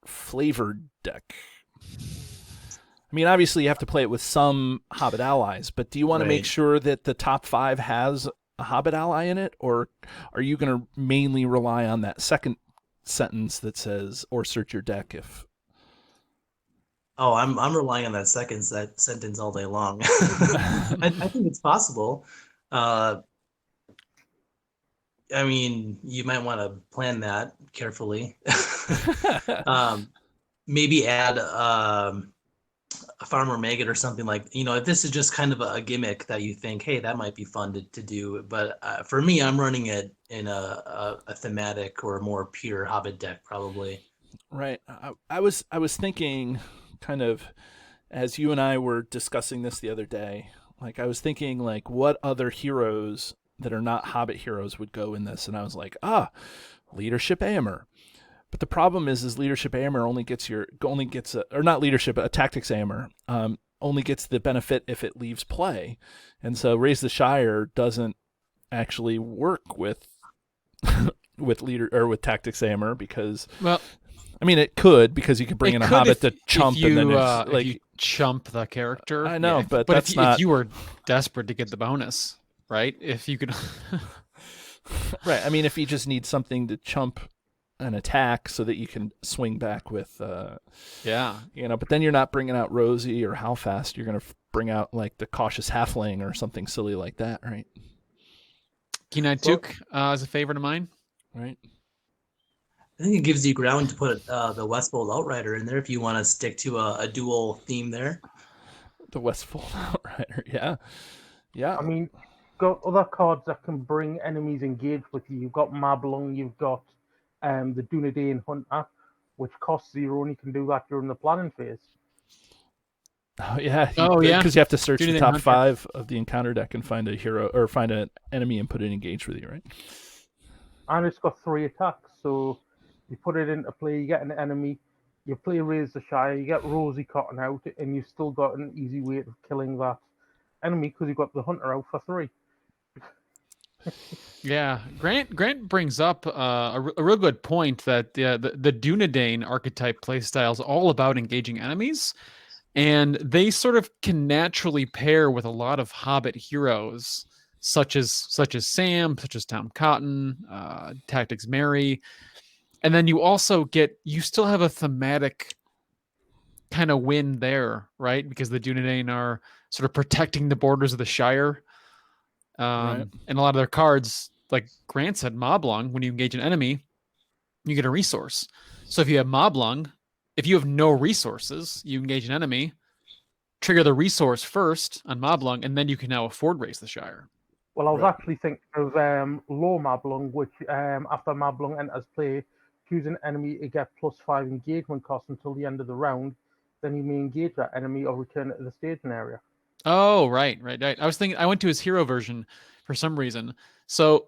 Speaker 1: flavored deck? I mean, obviously you have to play it with some Hobbit allies, but do you want to make
Speaker 4: Right.
Speaker 1: sure that the top 5 has a Hobbit ally in it, or are you going to mainly rely on that second sentence that says, or search your deck if...
Speaker 4: Oh, I'm relying on that sentence all day long. I think it's possible. I mean, you might want to plan that carefully. Maybe add a Farmer Maggot or something like, if this is just kind of a gimmick that you think, hey, that might be fun to do. But for me, I'm running it in a thematic or more pure Hobbit deck, probably.
Speaker 1: Right. I was thinking, kind of, as you and I were discussing this the other day, like I was thinking, like, what other heroes that are not Hobbit heroes would go in this, and I was like, Leadership Aemir. But the problem is Leadership Aemir only gets or not leadership, a Tactics Aemir, only gets the benefit if it leaves play, and so Raise the Shire doesn't actually work with with Tactics Aemir because,
Speaker 3: Well,
Speaker 1: I mean, it could, because you could bring in a Hobbit to chump,
Speaker 3: if you,
Speaker 1: and then
Speaker 3: if you chump the character.
Speaker 1: I know,
Speaker 3: Yeah,
Speaker 1: but
Speaker 3: if,
Speaker 1: that's not
Speaker 3: if you were desperate to get the bonus, right? If you could,
Speaker 1: right. I mean, if you just need something to chump an attack so that you can swing back with,
Speaker 3: yeah.
Speaker 1: but then you're not bringing out Rosie or how fast you're going to bring out like the Cautious Halfling or something silly like that, right?
Speaker 3: Keen-Eyed Took is a favorite of mine.
Speaker 1: Right.
Speaker 4: I think it gives you ground to put the Westfold Outrider in there if you want to stick to a dual theme there.
Speaker 1: The Westfold Outrider, yeah. Yeah.
Speaker 2: I mean, got other cards that can bring enemies engaged with you. You've got Mablung, you've got the Dunedain Hunter, which costs 0, and you can do that during the planning phase.
Speaker 1: Oh, yeah.
Speaker 3: Oh, yeah.
Speaker 1: Because you have to search
Speaker 3: Dunedain
Speaker 1: the top
Speaker 3: Hunter.
Speaker 1: 5 of the encounter deck and find a hero or find an enemy and put it engaged with you, right?
Speaker 2: And it's got 3 attacks, so you put it into play, you get an enemy, you play Raise the Shire, you get Rosie Cotton out, and you've still got an easy way of killing that enemy because you've got the Hunter out for 3.
Speaker 3: Yeah, Grant brings up a real good point that the Dunedain archetype playstyle is all about engaging enemies, and they sort of can naturally pair with a lot of Hobbit heroes, such as Sam, such as Tom Cotton, Tactics Mary, and then you still have a thematic kind of win there, right? Because the Dunedain are sort of protecting the borders of the Shire.
Speaker 1: Right.
Speaker 3: And a lot of their cards, like Grant said, Moblung, when you engage an enemy, you get a resource. So if you have Moblung, if you have no resources, you engage an enemy, trigger the resource first on Moblung, and then you can now afford Raise the Shire.
Speaker 2: Well, I was
Speaker 1: Right.
Speaker 2: actually thinking of Low Mablung, which after Mablung enters play, choose an enemy to get +5 engagement cost until the end of the round. Then you may engage that enemy or return it to the staging area.
Speaker 3: Oh, right. I was thinking, I went to his hero version for some reason. So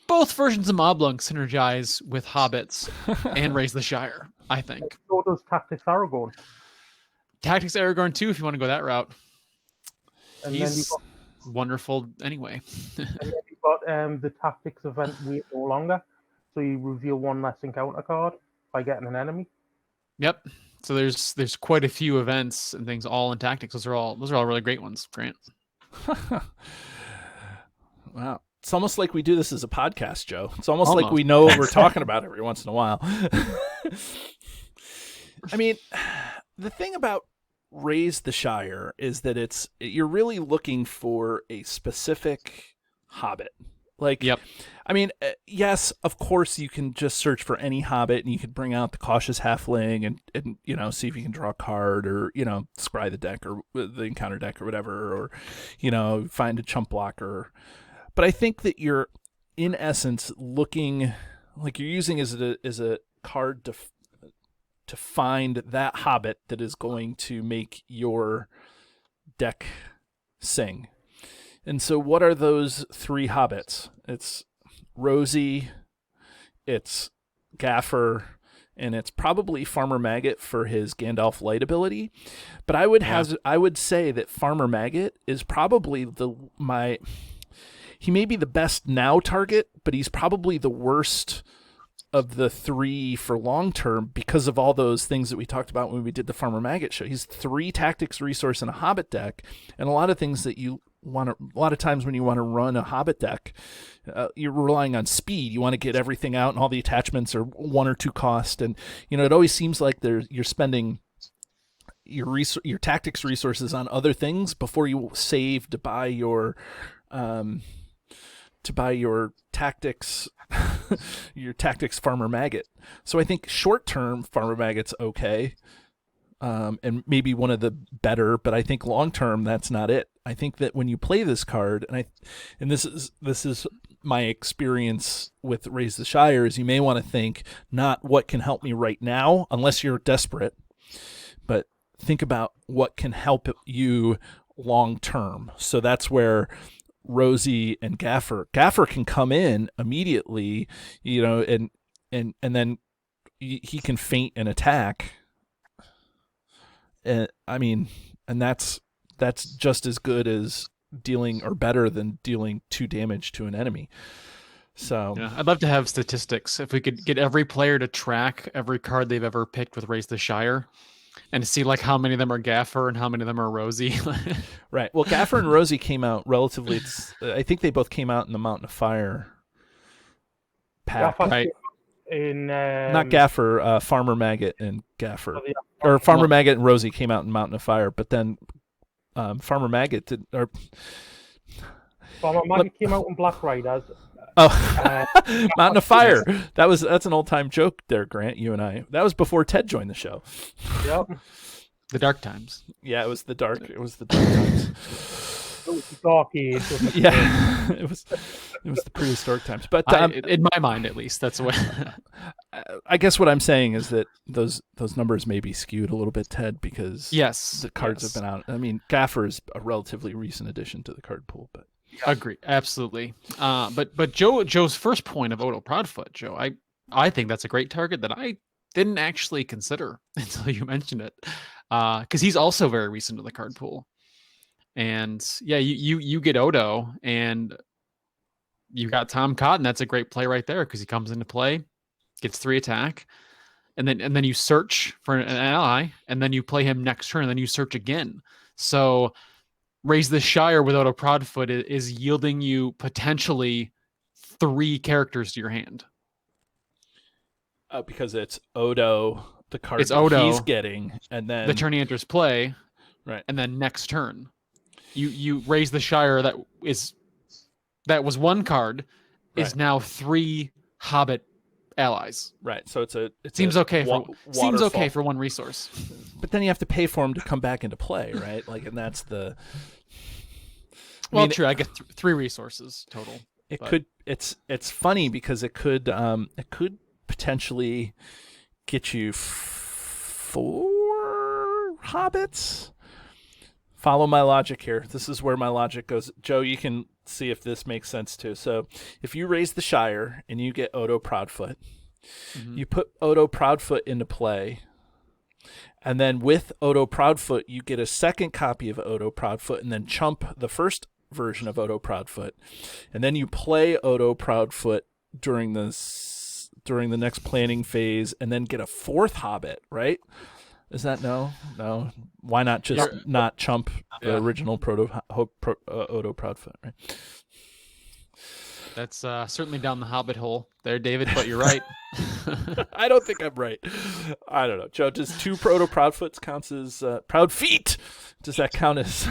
Speaker 3: both versions of Moblung synergize with Hobbits and Raise the Shire, I think.
Speaker 2: So does Tactics Aragorn.
Speaker 3: Tactics Aragorn too, if you want to go that route.
Speaker 2: And then you've
Speaker 3: He's
Speaker 2: got,
Speaker 3: wonderful anyway.
Speaker 2: the Tactics event Wait No Longer. So you reveal 1 less encounter card by getting an enemy.
Speaker 3: Yep. So there's quite a few events and things all in Tactics. Those are all really great ones, Grant.
Speaker 1: Wow. It's almost like we do this as a podcast, Joe. It's almost like we know what we're talking about every once in a while. I mean, the thing about Raise the Shire is that you're really looking for a specific Hobbit. Like,
Speaker 3: Yep.
Speaker 1: I mean, yes, of course you can just search for any Hobbit and you could bring out the Cautious Halfling and see if you can draw a card or, scry the deck or the encounter deck or whatever, or, find a chump blocker. But I think that you're, in essence, looking like you're using as a card to find that Hobbit that is going to make your deck sing. And so what are those 3 Hobbits? It's Rosie, it's Gaffer, and it's probably Farmer Maggot for his Gandalf Light ability. But I would say that Farmer Maggot is probably he may be the best now target, but he's probably the worst of the 3 for long term because of all those things that we talked about when we did the Farmer Maggot show. He's 3 tactics resource in a Hobbit deck, and a lot of things that you want to. A lot of times when you want to run a Hobbit deck, you're relying on speed. You want to get everything out, and all the attachments are 1 or 2 cost, and it always seems like you're spending your tactics resources on other things before you save to buy your tactics your tactics Farmer Maggot. So I think short term Farmer Maggot's okay, and maybe one of the better, but I think long term that's not it. I think that when you play this card, and this is my experience with Raise the Shire, is you may want to think not what can help me right now unless you're desperate, but think about what can help you long term. So that's where Rosie and Gaffer can come in immediately, and then he can feint and attack. And that's just as good as dealing, or better than dealing 2 damage to an enemy. So
Speaker 3: yeah, I'd love to have statistics. If we could get every player to track every card they've ever picked with Raise the Shire, and see like how many of them are Gaffer and how many of them are Rosie.
Speaker 1: Right. Well, Gaffer and Rosie came out relatively. I think they both came out in the Mountain of Fire pack.
Speaker 2: Gaffer
Speaker 3: Right.
Speaker 2: In
Speaker 1: Not Gaffer, Farmer Maggot and Gaffer, or Farmer Maggot and Rosie came out in Mountain of Fire, but then Farmer Maggot did. Or
Speaker 2: Farmer Maggot came out in Black Riders.
Speaker 1: Mountain of Fire. That's an old time joke there, Grant. You and I. That was before Ted joined the show.
Speaker 2: Yep.
Speaker 3: The dark times.
Speaker 1: Yeah, it was the dark times.
Speaker 2: It was the dark age.
Speaker 1: Yeah, it was the prehistoric times. But
Speaker 3: in my mind, at least, that's what.
Speaker 1: I guess what I'm saying is that those numbers may be skewed a little bit, Ted, because
Speaker 3: yes,
Speaker 1: the cards have been out. I mean, Gaffer is a relatively recent addition to the card pool, but
Speaker 3: Agree, absolutely. But Joe's first point of Odo Proudfoot, Joe, I think that's a great target that I didn't actually consider until you mentioned it, because he's also very recent to the card pool, and yeah, you get Odo, and you got Tom Cotton. That's a great play right there because he comes into play, gets 3 attack, and then you search for an ally, and then you play him next turn, and then you search again. So Raise the Shire without a Proudfoot is yielding you potentially 3 characters to your hand.
Speaker 1: Because it's Odo, the card
Speaker 3: It's
Speaker 1: that
Speaker 3: Odo,
Speaker 1: he's getting, and then
Speaker 3: the turn he enters play,
Speaker 1: right,
Speaker 3: and then next turn, you raise the Shire that was 1 card, is now 3 Hobbit allies.
Speaker 1: Right. So it
Speaker 3: seems okay
Speaker 1: waterfall.
Speaker 3: for 1 resource.
Speaker 1: But then you have to pay for him to come back into play, right? Like, and that's the.
Speaker 3: True. I get 3 resources total.
Speaker 1: It's funny because it could potentially get you 4 hobbits. Follow my logic here. This is where my logic goes. Joe, you can see if this makes sense too. So if you raise the Shire and you get Odo Proudfoot, you put Odo Proudfoot into play, and then with Odo Proudfoot, you get a second copy of Odo Proudfoot and then chump the first version of Odo Proudfoot. And then you play Odo Proudfoot during the next planning phase and then get a 4th Hobbit, right? Is that no? Why not just not chump the original Odo Proudfoot, right?
Speaker 3: That's certainly down the Hobbit hole there, David, but you're right.
Speaker 1: I don't think I'm right. I don't know. Joe, does 2 Odo Proudfoots counts as Proud Feet? Does that count as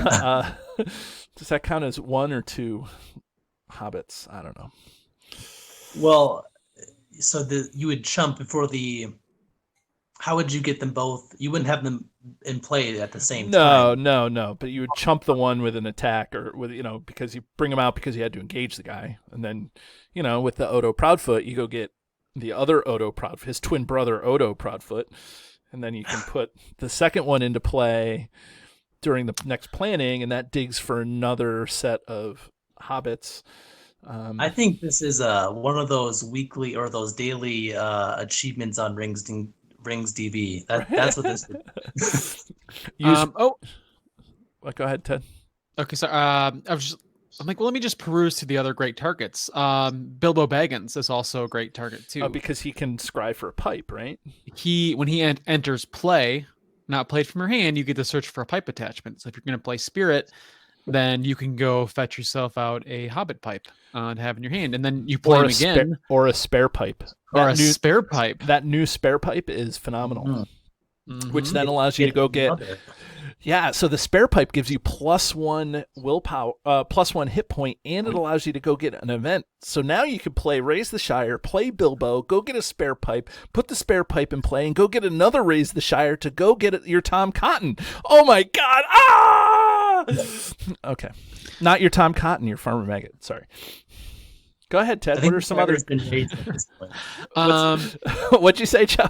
Speaker 1: 1 or 2 hobbits? I don't know.
Speaker 4: Well, so you would chump before the. How would you get them both? You wouldn't have them in play at the same time.
Speaker 1: No. But you would chump the one with an attack, or with because you bring him out because you had to engage the guy, and then with the Odo Proudfoot, you go get the other Odo Proudfoot, his twin brother Odo Proudfoot, and then you can put the second one into play during the next planning, and that digs for another set of hobbits.
Speaker 4: I think this is one of those weekly or those daily achievements on Rings DB. That's what this is.
Speaker 1: Go ahead, Ted.
Speaker 3: Okay, so I'm like, well, let me just peruse to the other great targets. Bilbo Baggins is also a great target too.
Speaker 1: Because he can scry for a pipe, right?
Speaker 3: When he enters play, not played from your hand, you get to search for a pipe attachment. So if you're going to play Spirit, then you can go fetch yourself out a Hobbit pipe to have in your hand, and then you play him again,
Speaker 1: or a spare pipe,
Speaker 3: spare pipe.
Speaker 1: That new spare pipe is phenomenal, which then allows you to go get. Yeah, so the spare pipe gives you +1 willpower, +1 hit point, and it allows you to go get an event. So now you can play Raise the Shire, play Bilbo, go get a spare pipe, put the spare pipe in play, and go get another Raise the Shire to go get your Tom Cotton. Oh my God! Ah! Okay, not your Tom Cotton, your Farmer Maggot. Sorry. Go ahead, Ted. What are some others? What'd you say, Joe?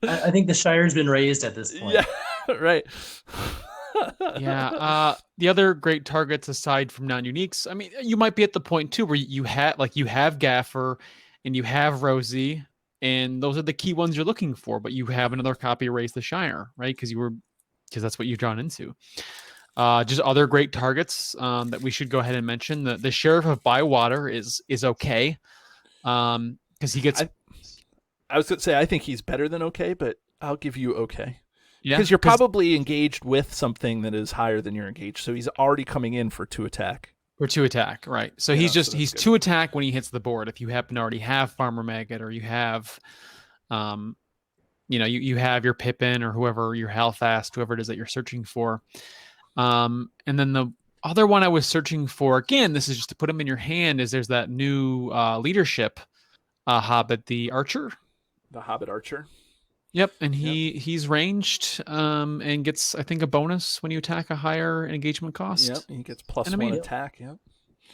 Speaker 4: I think the Shire's been raised at this point.
Speaker 1: Yeah, right.
Speaker 3: Yeah. The other great targets aside from non-uniques, I mean, you might be at the point too where you have Gaffer and you have Rosie, and those are the key ones you're looking for. But you have another copy of Raise the Shire, right? Because that's what you've drawn into. Just other great targets that we should go ahead and mention. The Sheriff of Bywater is okay because he gets.
Speaker 1: I was going to say I think he's better than okay, but I'll give you okay.
Speaker 3: Yeah,
Speaker 1: because you're probably engaged with something that is higher than you're engaged, so he's already coming in for 2 attack.
Speaker 3: For 2 attack, right? So he's 2 attack when he hits the board. If you happen to already have Farmer Maggot, or you have, you have your Pippin or whoever, your Halfast, whoever it is that you're searching for. And then the other one I was searching for, again, this is just to put him in your hand, is there's that new leadership Hobbit, the Archer.
Speaker 1: The Hobbit Archer.
Speaker 3: Yep, and he's ranged and gets, I think, a bonus when you attack a higher engagement cost.
Speaker 1: Yep, he gets +1 attack. Yep.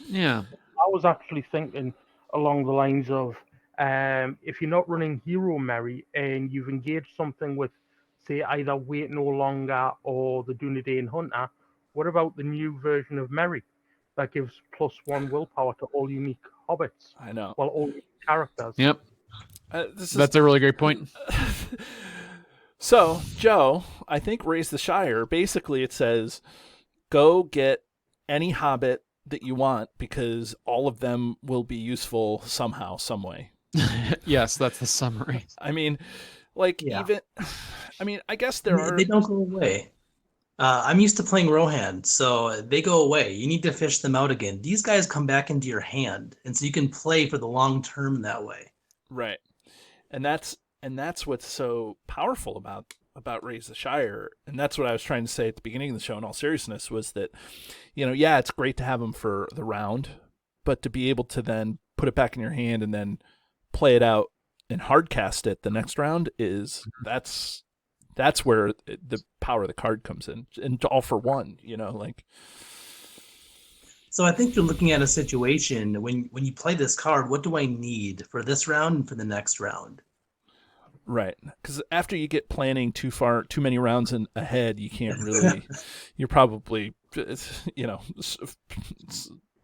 Speaker 3: Yeah.
Speaker 2: I was actually thinking along the lines of if you're not running Hero Merry and you've engaged something with, say, either Wait No Longer or the Dunedain Hunter, what about the new version of Merry? that gives +1 willpower to all unique hobbits.
Speaker 1: I know.
Speaker 2: Well, all unique characters.
Speaker 3: Yep.
Speaker 1: This
Speaker 3: That's a really great point.
Speaker 1: So, Joe, I think Raise the Shire, basically it says, go get any hobbit that you want because all of them will be useful somehow, some way.
Speaker 3: Yes, that's the summary.
Speaker 1: I mean, like,
Speaker 4: Yeah.
Speaker 1: I guess there are...
Speaker 4: They don't go away. I'm used to playing Rohan, so they go away. You need to fish them out again. These guys come back into your hand, and so you can play for the long term that way.
Speaker 1: Right. And that's what's so powerful about Raise the Shire. And that's what I was trying to say at the beginning of the show in all seriousness was that, yeah, it's great to have them for the round, but to be able to then put it back in your hand and then play it out and hardcast it the next round that's where the power of the card comes in, and all for one, like.
Speaker 4: So I think you're looking at a situation when you play this card, what do I need for this round and for the next round?
Speaker 1: Right, because after you get planning too many rounds ahead, you can't really. You're probably,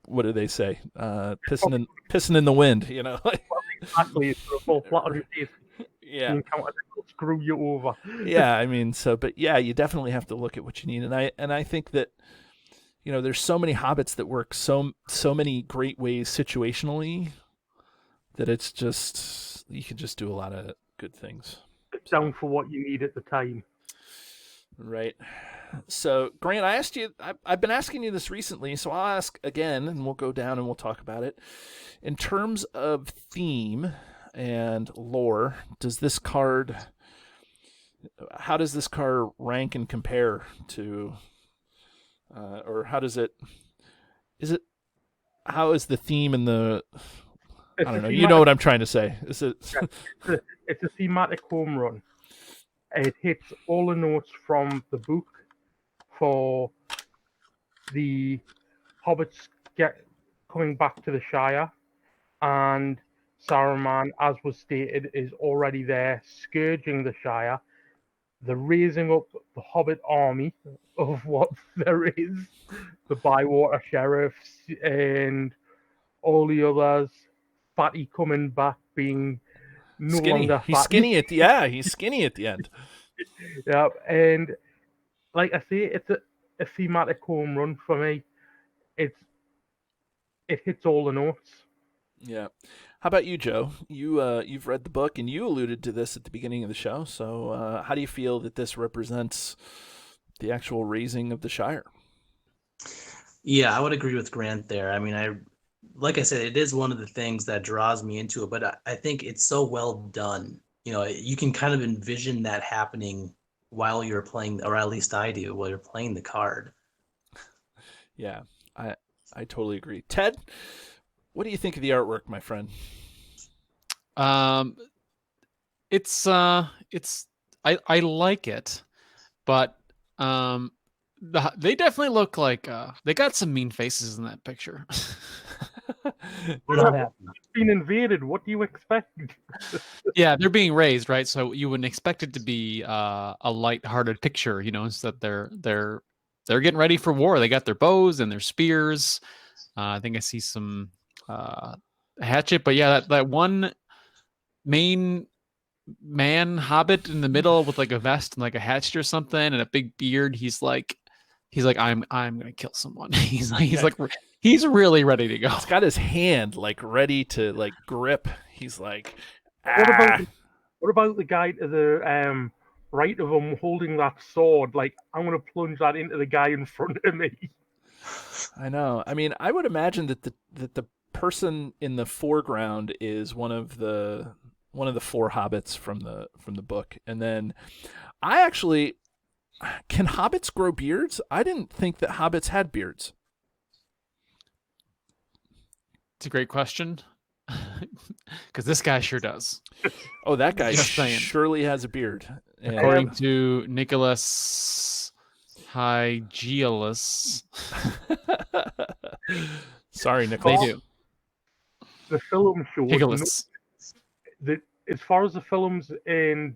Speaker 1: what do they say? Pissing in the wind,
Speaker 2: Exactly, it's a full flat on your face.
Speaker 1: Yeah.
Speaker 2: The encounter that will screw you over.
Speaker 1: Yeah, but yeah, you definitely have to look at what you need, and I think that, there's so many hobbits that work so many great ways situationally that it's just you can just do a lot of good things.
Speaker 2: It's down for what you need at the time.
Speaker 1: Right. So, Grant, I asked you. I've been asking you this recently, so I'll ask again, and we'll go down and we'll talk about it. In terms of theme and lore, how does this card rank and compare to, or how is the theme and the? I don't know. You know what I'm trying to say. Is it?
Speaker 2: It's a thematic home run. It hits all the notes from the book for the hobbits coming back to the Shire, and Saruman, as was stated, is already there scourging the Shire. The raising up the Hobbit army of what there is, the Bywater sheriffs and all the others. Fatty coming back, being no
Speaker 1: skinny.
Speaker 2: longer
Speaker 1: He's
Speaker 2: Fatty.
Speaker 1: He's skinny at the end.
Speaker 2: Yeah, and like I say, it's a thematic home run for me. It hits all the notes.
Speaker 1: Yeah. How about you, Joe? You've read the book and you alluded to this at the beginning of the show. So how do you feel that this represents the actual raising of the Shire?
Speaker 4: Yeah, I would agree with Grant there. I mean, like I said, it is one of the things that draws me into it, but I think it's so well done. You can kind of envision that happening while you're playing, or at least I do, while you're playing the card.
Speaker 1: Yeah, I totally agree. Ted, what do you think of the artwork, my friend?
Speaker 3: It's I like it, but they definitely look like they got some mean faces in that picture.
Speaker 4: We're not happy.
Speaker 2: Being invaded, what do you expect?
Speaker 3: Yeah, they're being raised, right? So you wouldn't expect it to be a light-hearted picture, so that they're getting ready for war. They got their bows and their spears. I think I see some hatchet, but yeah, that one main man hobbit in the middle with like a vest and like a hatchet or something and a big beard. He's like I'm gonna kill someone. He's really ready to go.
Speaker 1: He's got his hand like ready to like grip. He's like,
Speaker 2: What about the guy to the right of him holding that sword? Like, I'm gonna plunge that into the guy in front of me.
Speaker 1: I know. I mean, I would imagine that the person in the foreground is one of the four hobbits from the book, and then can hobbits grow beards? I didn't think that hobbits had beards.
Speaker 3: It's a great question, because this guy sure does.
Speaker 1: Oh, that guy
Speaker 3: Just saying.
Speaker 1: surely has a beard. And,
Speaker 3: According to Nicholas Hygielus.
Speaker 1: Sorry, Nicholas.
Speaker 3: They do.
Speaker 2: The film shows
Speaker 3: Hygielus.
Speaker 2: as far as the films and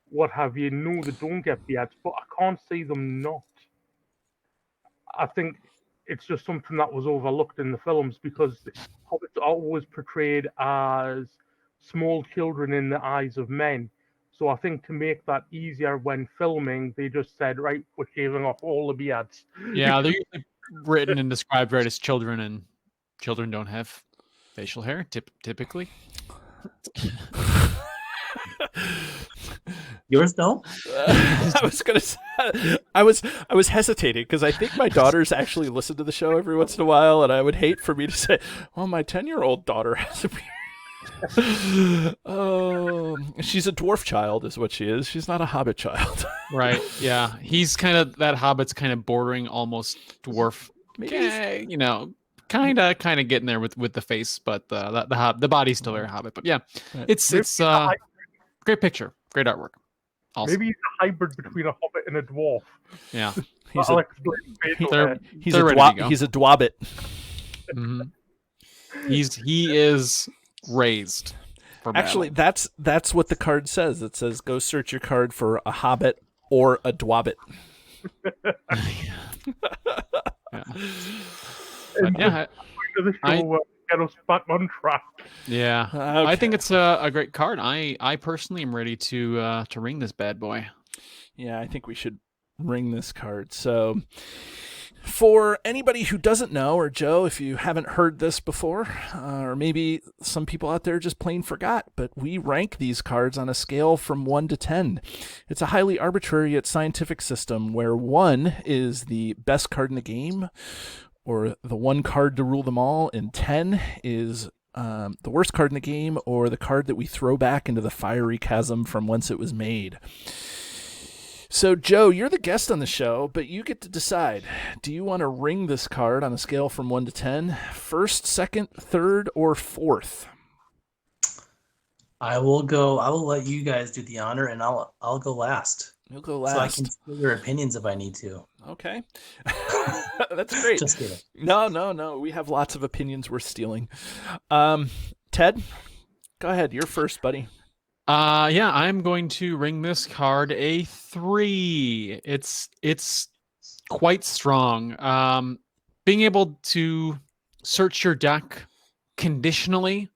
Speaker 2: what have you, no, they don't get beards, but I can't see them not. I think it's just something that was overlooked in the films because hobbits are always portrayed as small children in the eyes of men. So I think to make that easier when filming, they just said, right, we're shaving off all the beards.
Speaker 3: Yeah, they're usually written and described right as children, and children don't have facial hair typically.
Speaker 4: Yours don't?
Speaker 1: I was gonna say, I was hesitating because I think my daughters actually listen to the show every once in a while, and I would hate for me to say, "Well, my 10-year-old daughter has a beard." Oh, she's a dwarf child, is what she is. She's not a hobbit child.
Speaker 3: Right? Yeah, he's kind of that hobbit's kind of bordering almost dwarf.
Speaker 1: Maybe
Speaker 3: You know, kind of getting there with the face, but the body's still very hobbit. But yeah, it's great picture, great artwork. Awesome.
Speaker 2: Maybe he's a hybrid between a hobbit and a dwarf.
Speaker 3: Yeah,
Speaker 1: he's
Speaker 3: a
Speaker 1: dwabbit.
Speaker 3: Mm-hmm. He is raised for
Speaker 1: Actually,
Speaker 3: battle.
Speaker 1: that's what the card says. It says, "Go search your card for a hobbit or a dwabbit."
Speaker 3: Yeah.
Speaker 2: Get us back on track.
Speaker 3: Yeah,
Speaker 1: Okay.
Speaker 3: I think it's a great card. I personally am ready to ring this bad boy.
Speaker 1: Yeah, I think we should ring this card. So, for anybody who doesn't know, or Joe, if you haven't heard this before, or maybe some people out there just plain forgot, but we rank these cards on a scale from 1 to 10. It's a highly arbitrary yet scientific system where 1 is the best card in the game, or the one card to rule them all, and 10 is the worst card in the game, or the card that we throw back into the fiery chasm from whence it was made. So, Joe, you're the guest on the show, but you get to decide. Do you want to ring this card on a scale from 1 to 10? First, second, third, or fourth?
Speaker 4: I will let you guys do the honor, and I'll go last.
Speaker 1: You'll go last.
Speaker 4: So I can steal your opinions if I need to.
Speaker 1: Okay. That's great.
Speaker 4: Just kidding.
Speaker 1: No. We have lots of opinions worth stealing. Ted, go ahead. You're first, buddy.
Speaker 3: Yeah, I'm going to ring this card a 3. It's quite strong. Being able to search your deck conditionally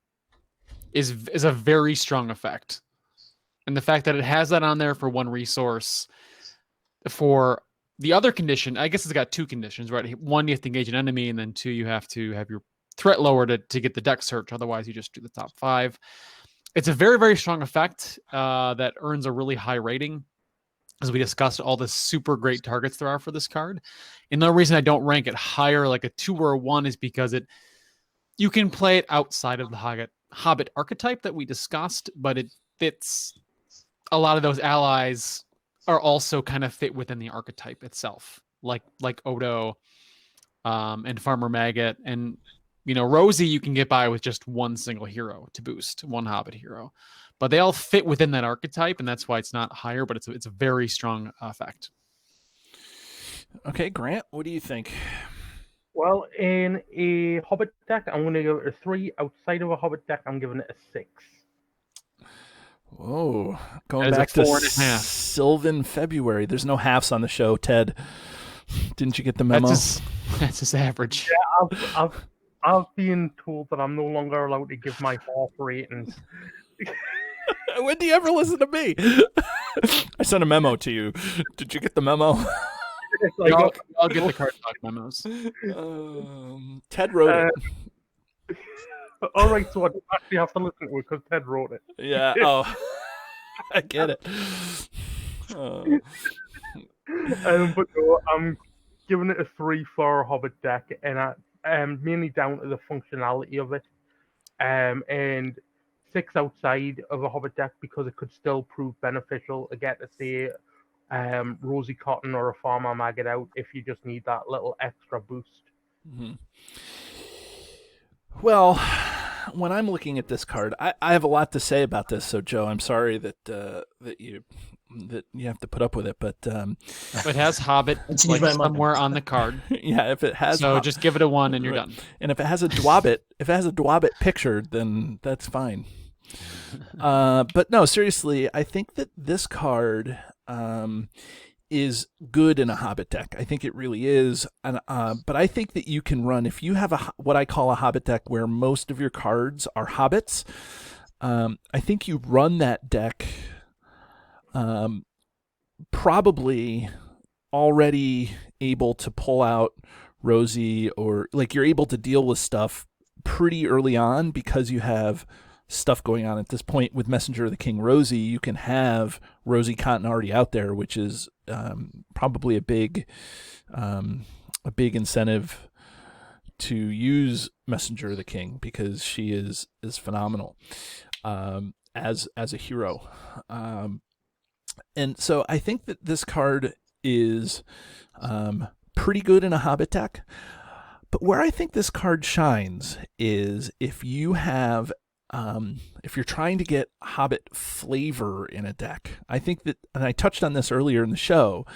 Speaker 3: is a very strong effect. And the fact that it has that on there for one resource, for the other condition, I guess it's got 2 conditions, right? 1, you have to engage an enemy, and then 2, you have to have your threat lowered to get the deck search. Otherwise, you just do the top 5. It's a very, very strong effect that earns a really high rating. As we discussed, all the super great targets there are for this card. And the reason I don't rank it higher, like a 2 or a 1, is because you can play it outside of the Hobbit archetype that we discussed, but it fits. A lot of those allies are also kind of fit within the archetype itself, like Odo and Farmer Maggot, and Rosie you can get by with just one single hero to boost, one Hobbit hero, but they all fit within that archetype, and that's why it's not higher, but it's a very strong effect.
Speaker 1: Okay, Grant, what do you think?
Speaker 2: Well, in a Hobbit deck, I'm going to give it a 3. Outside of a Hobbit deck, I'm giving it a 6.
Speaker 1: Whoa, going back to Sylvan February. There's no halves on the show, Ted. Didn't you get the memo?
Speaker 3: That's his average.
Speaker 2: Yeah, I've been told that I'm no longer allowed to give my half ratings.
Speaker 1: When do you ever listen to me? I sent a memo to you. Did you get the memo?
Speaker 3: I'll get the card talk memos.
Speaker 1: Ted wrote it.
Speaker 2: All right, so I don't actually have to listen to it because Ted wrote it.
Speaker 1: Yeah. Oh, I get it.
Speaker 2: But no, I'm giving it a 3 for a Hobbit deck, and mainly down to the functionality of it, and 6 outside of a Hobbit deck because it could still prove beneficial. Again, to say Rosie Cotton or a Farmer Maggot out if you just need that little extra boost.
Speaker 1: Mm-hmm. Well, when I'm looking at this card, I have a lot to say about this. So, Joe, I'm sorry that you have to put up with it, but
Speaker 3: it has Hobbit somewhere on the card.
Speaker 1: Yeah, if it has,
Speaker 3: so just give it a 1 and you're done.
Speaker 1: And if it has a dwabbit pictured, then that's fine. But no, seriously, I think that this card is good in a Hobbit deck. I think it really is. And, but I think that you can run, if you have what I call a Hobbit deck where most of your cards are Hobbits, I think you run that deck probably already able to pull out Rosie, or like you're able to deal with stuff pretty early on because you have stuff going on at this point. With Messenger of the King Rosie, you can have Rosie Cotton already out there, which is probably a big incentive to use Messenger of the King, because she is phenomenal as a hero. And so I think that this card is pretty good in a Hobbit deck. But where I think this card shines is if you have, if you're trying to get Hobbit flavor in a deck. I think that, and I touched on this earlier in the show,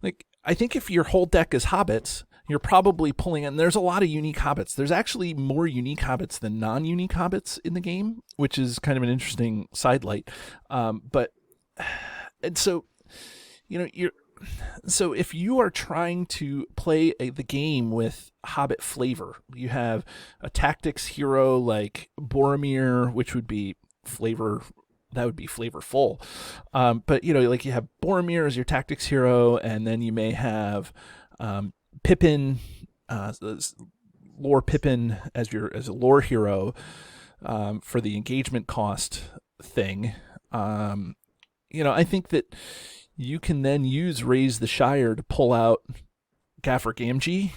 Speaker 1: like, I think if your whole deck is Hobbits, you're probably pulling in, there's a lot of unique Hobbits. There's actually more unique Hobbits than non-unique Hobbits in the game, which is kind of an interesting sidelight. And so, so if you are trying to play the game with Hobbit flavor, you have a tactics hero like Boromir, which would be flavor. That would be flavorful. But, like you have Boromir as your tactics hero, and then you may have Pippin, lore Pippin as a lore hero for the engagement cost thing. I think that you can then use Raise the Shire to pull out Gaffer Gamgee,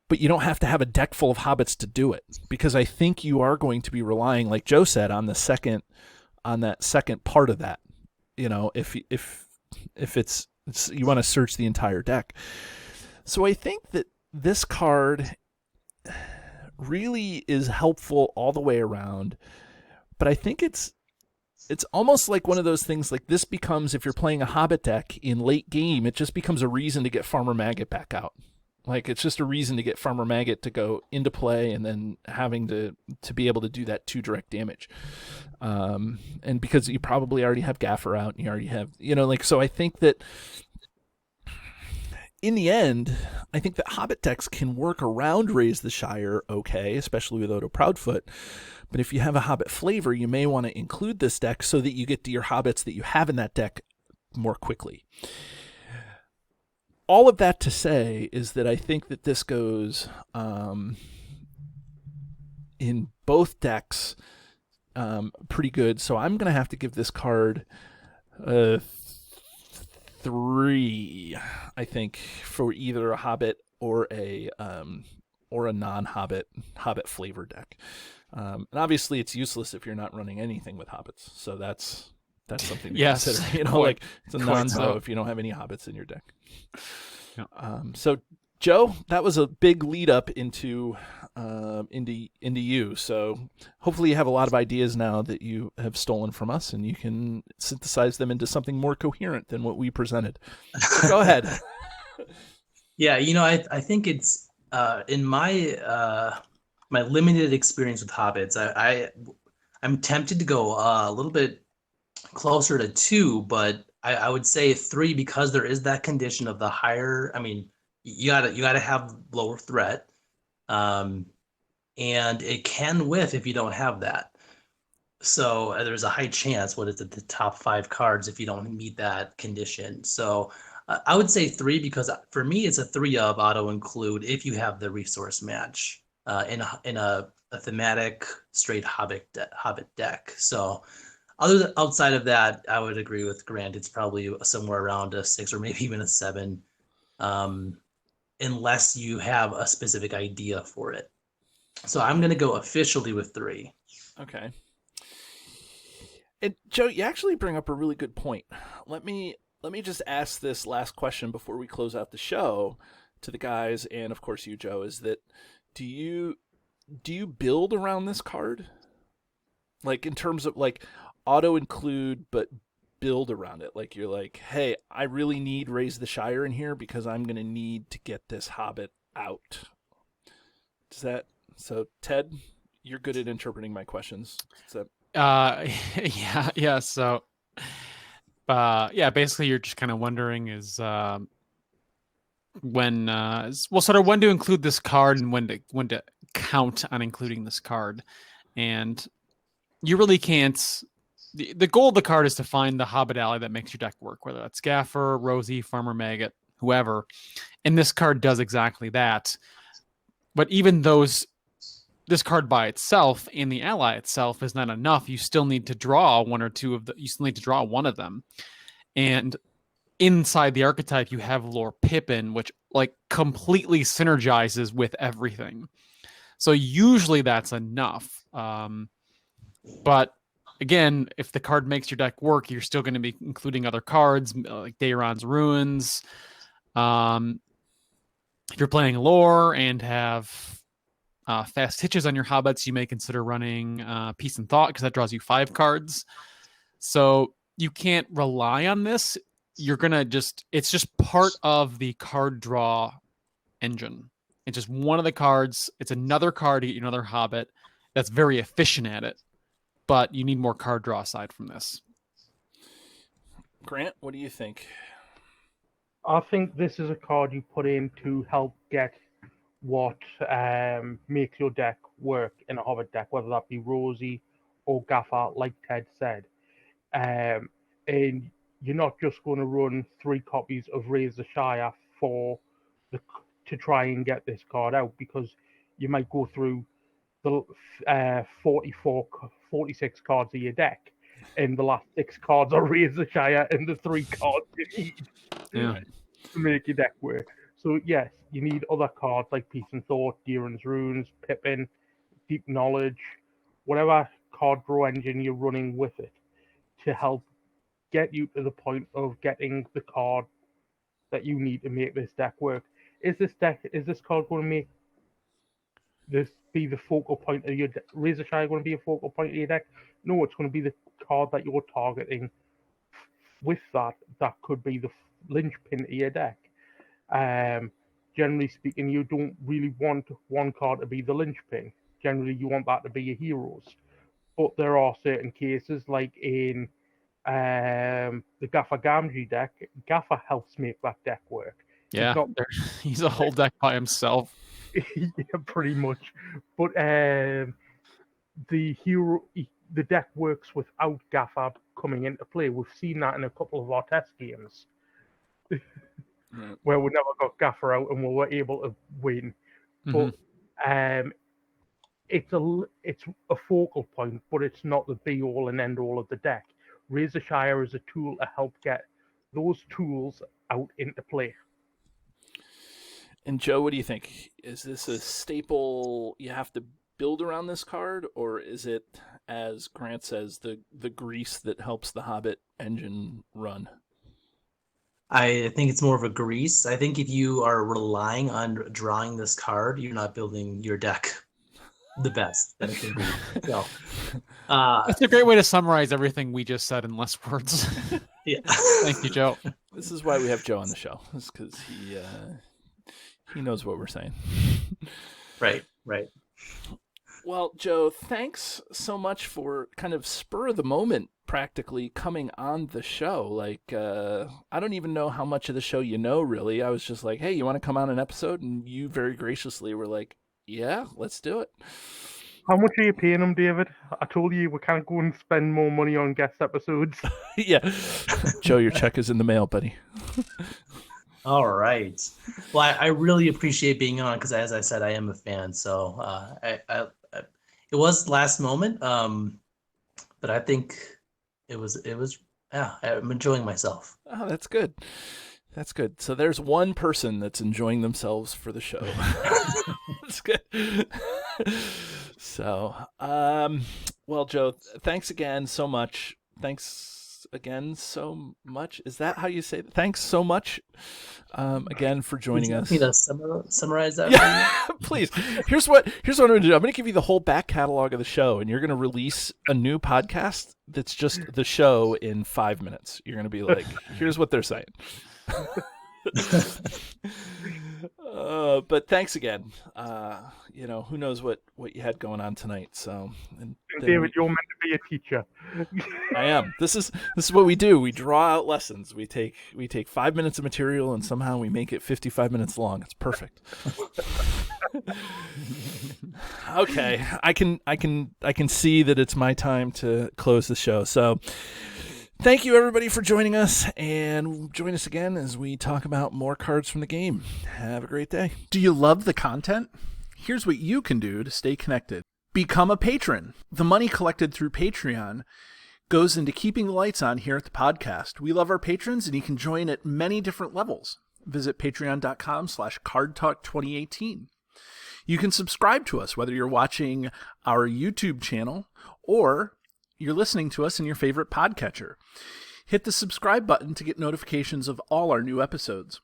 Speaker 1: but you don't have to have a deck full of Hobbits to do it, because I think you are going to be relying, like Joe said, on that second part of that. If it's you want to search the entire deck. So I think that this card really is helpful all the way around, but I think it's almost like one of those things, like this becomes, if you're playing a Hobbit deck in late game, it just becomes a reason to get Farmer Maggot back out. Like, it's just a reason to get Farmer Maggot to go into play, and then having to be able to do that 2 direct damage. And because you probably already have Gaffer out, and you already have, so I think that in the end, I think that Hobbit decks can work around Raise the Shire okay, especially with Odo Proudfoot. But if you have a Hobbit flavor, you may want to include this deck so that you get to your Hobbits that you have in that deck more quickly. All of that to say is that I think that this goes in both decks pretty good. So I'm going to have to give this card 3, I think, for either a Hobbit or a non-Hobbit flavor deck. And obviously it's useless if you're not running anything with Hobbits. So that's something to consider. Like, it's a non-pro if you don't have any Hobbits in your deck. Yeah. So Joe, that was a big lead up into you. So hopefully you have a lot of ideas now that you have stolen from us, and you can synthesize them into something more coherent than what we presented. So go ahead.
Speaker 4: Yeah, I think it's in my my limited experience with Hobbits, I'm tempted to go a little bit closer to 2, but I would say 3, because there is that condition of the higher. I mean, you gotta have lower threat, and it can whiff if you don't have that. So there's a high chance. What is it? The top 5 cards if you don't meet that condition. So I would say 3, because for me it's a 3 of auto include if you have the resource match in a thematic straight Hobbit deck. So outside of that, I would agree with Grant. It's probably somewhere around a 6 or maybe even a 7, unless you have a specific idea for it. So I'm going to go officially with 3.
Speaker 1: Okay. And Joe, you actually bring up a really good point. Let me just ask this last question before we close out the show to the guys, and of course you, Joe, is that do you build around this card? Like, in terms of like auto include, but build around it. Like, you're like, hey, I really need Raise the Shire in here because I'm going to need to get this Hobbit out. So Ted, you're good at interpreting my questions.
Speaker 3: Yeah. So basically you're just kind of wondering is when to include this card and when to count on including this card. And you really can't. The goal of the card is to find the Hobbit ally that makes your deck work, whether that's Gaffer, Rosie, Farmer Maggot, whoever. And this card does exactly that. But even this card by itself and the ally itself is not enough. You still need to draw one of them. And inside the archetype, you have Lord Pippin, which like completely synergizes with everything. So usually that's enough. But again, if the card makes your deck work, you're still going to be including other cards like Daeron's Ruins. If you're playing lore and have fast hitches on your hobbits, you may consider running Peace and Thought because that draws you 5 cards. So you can't rely on this. It's just part of the card draw engine. It's just one of the cards. It's another card to get you another hobbit that's very efficient at it. But you need more card draw aside from this.
Speaker 1: Grant, what do you think?
Speaker 2: I think this is a card you put in to help get what makes your deck work in a Hobbit deck, whether that be Rosie or Gaffer, like Ted said. And you're not just going to run 3 copies of Raise the Shire to try and get this card out, because you might go through the 46 cards of your deck, and the last 6 cards are Raise the Shire and the 3 cards you need to make your deck work. So yes, you need other cards like Peace and Thought, Daeron's Runes, Pippin, Deep Knowledge, whatever card draw engine you're running with it, to help get you to the point of getting the card that you need to make this deck work. Is this card going to make this be the focal point of your deck? Razor Shire going to be a focal point of your deck? No, it's going to be the card that you're targeting with that could be the linchpin of your deck. Generally speaking, you don't really want one card to be the linchpin. Generally, you want that to be your heroes. But there are certain cases, like in the Gaffer Gamgee deck, Gaffer helps make that deck work.
Speaker 3: Yeah, he's a whole deck by himself.
Speaker 2: Yeah, pretty much. But the deck works without Gaffer coming into play. We've seen that in a couple of our test games. Where we never got Gaffer out and we were able to win. But it's a focal point, but it's not the be all and end all of the deck. Raise the Shire is a tool to help get those tools out into play.
Speaker 1: And Joe, what do you think? Is this a staple you have to build around this card, or is it, as Grant says, the grease that helps the Hobbit engine run?
Speaker 4: I think it's more of a grease. I think if you are relying on drawing this card, you're not building your deck the best that it can be. So,
Speaker 3: that's a great way to summarize everything we just said in less words.
Speaker 4: Yeah.
Speaker 3: Thank you, Joe.
Speaker 1: This is why we have Joe on the show. It's because he knows what we're saying.
Speaker 4: Right.
Speaker 1: Well, Joe, thanks so much for kind of spur of the moment practically coming on the show. Like, I don't even know how much of the show you know, really. I was just like, hey, you want to come on an episode? And you very graciously were like, yeah, let's do it.
Speaker 2: How much are you paying him, David? I told you we can't go and spend more money on guest episodes.
Speaker 1: Yeah. Joe, your check is in the mail, buddy.
Speaker 4: All right. Well, I really appreciate being on because, as I said, I am a fan. So it was last moment, but I think it was. Yeah, I'm enjoying myself.
Speaker 1: Oh, that's good. That's good. So there's one person that's enjoying themselves for the show. That's good. So, well, Joe, thanks again so much. Thanks again so much. Is that how you say it? Thanks so much again for joining us.
Speaker 4: Would you like me to summarize that?
Speaker 1: Yeah, please. Here's what I'm going to do. I'm going to give you the whole back catalog of the show, and you're going to release a new podcast that's just the show in 5 minutes. You're going to be like, here's what they're saying. But thanks again. Who knows what you had going on tonight? So, and
Speaker 2: David, you're meant to be a teacher.
Speaker 1: I am. This is what we do. We draw out lessons. We take 5 minutes of material and somehow we make it 55 minutes long. It's perfect. Okay, I can see that it's my time to close the show. So, thank you everybody for joining us, and join us again as we talk about more cards from the game. Have a great day.
Speaker 5: Do you love the content? Here's what you can do to stay connected. Become a patron. The money collected through Patreon goes into keeping the lights on here at the podcast. We love our patrons, and you can join at many different levels. Visit patreon.com/cardtalk2018. You can subscribe to us, whether you're watching our YouTube channel or you're listening to us in your favorite podcatcher. Hit the subscribe button to get notifications of all our new episodes.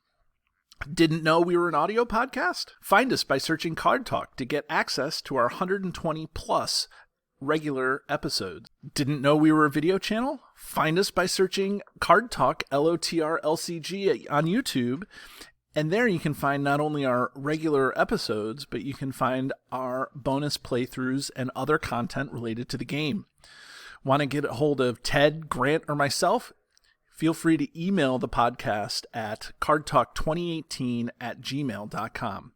Speaker 5: Didn't know we were an audio podcast? Find us by searching Card Talk to get access to our 120 plus regular episodes. Didn't know we were a video channel? Find us by searching Card Talk LOTR LCG on YouTube. And there you can find not only our regular episodes, but you can find our bonus playthroughs and other content related to the game. Want to get a hold of Ted, Grant, or myself? Feel free to email the podcast at cardtalk2018@gmail.com.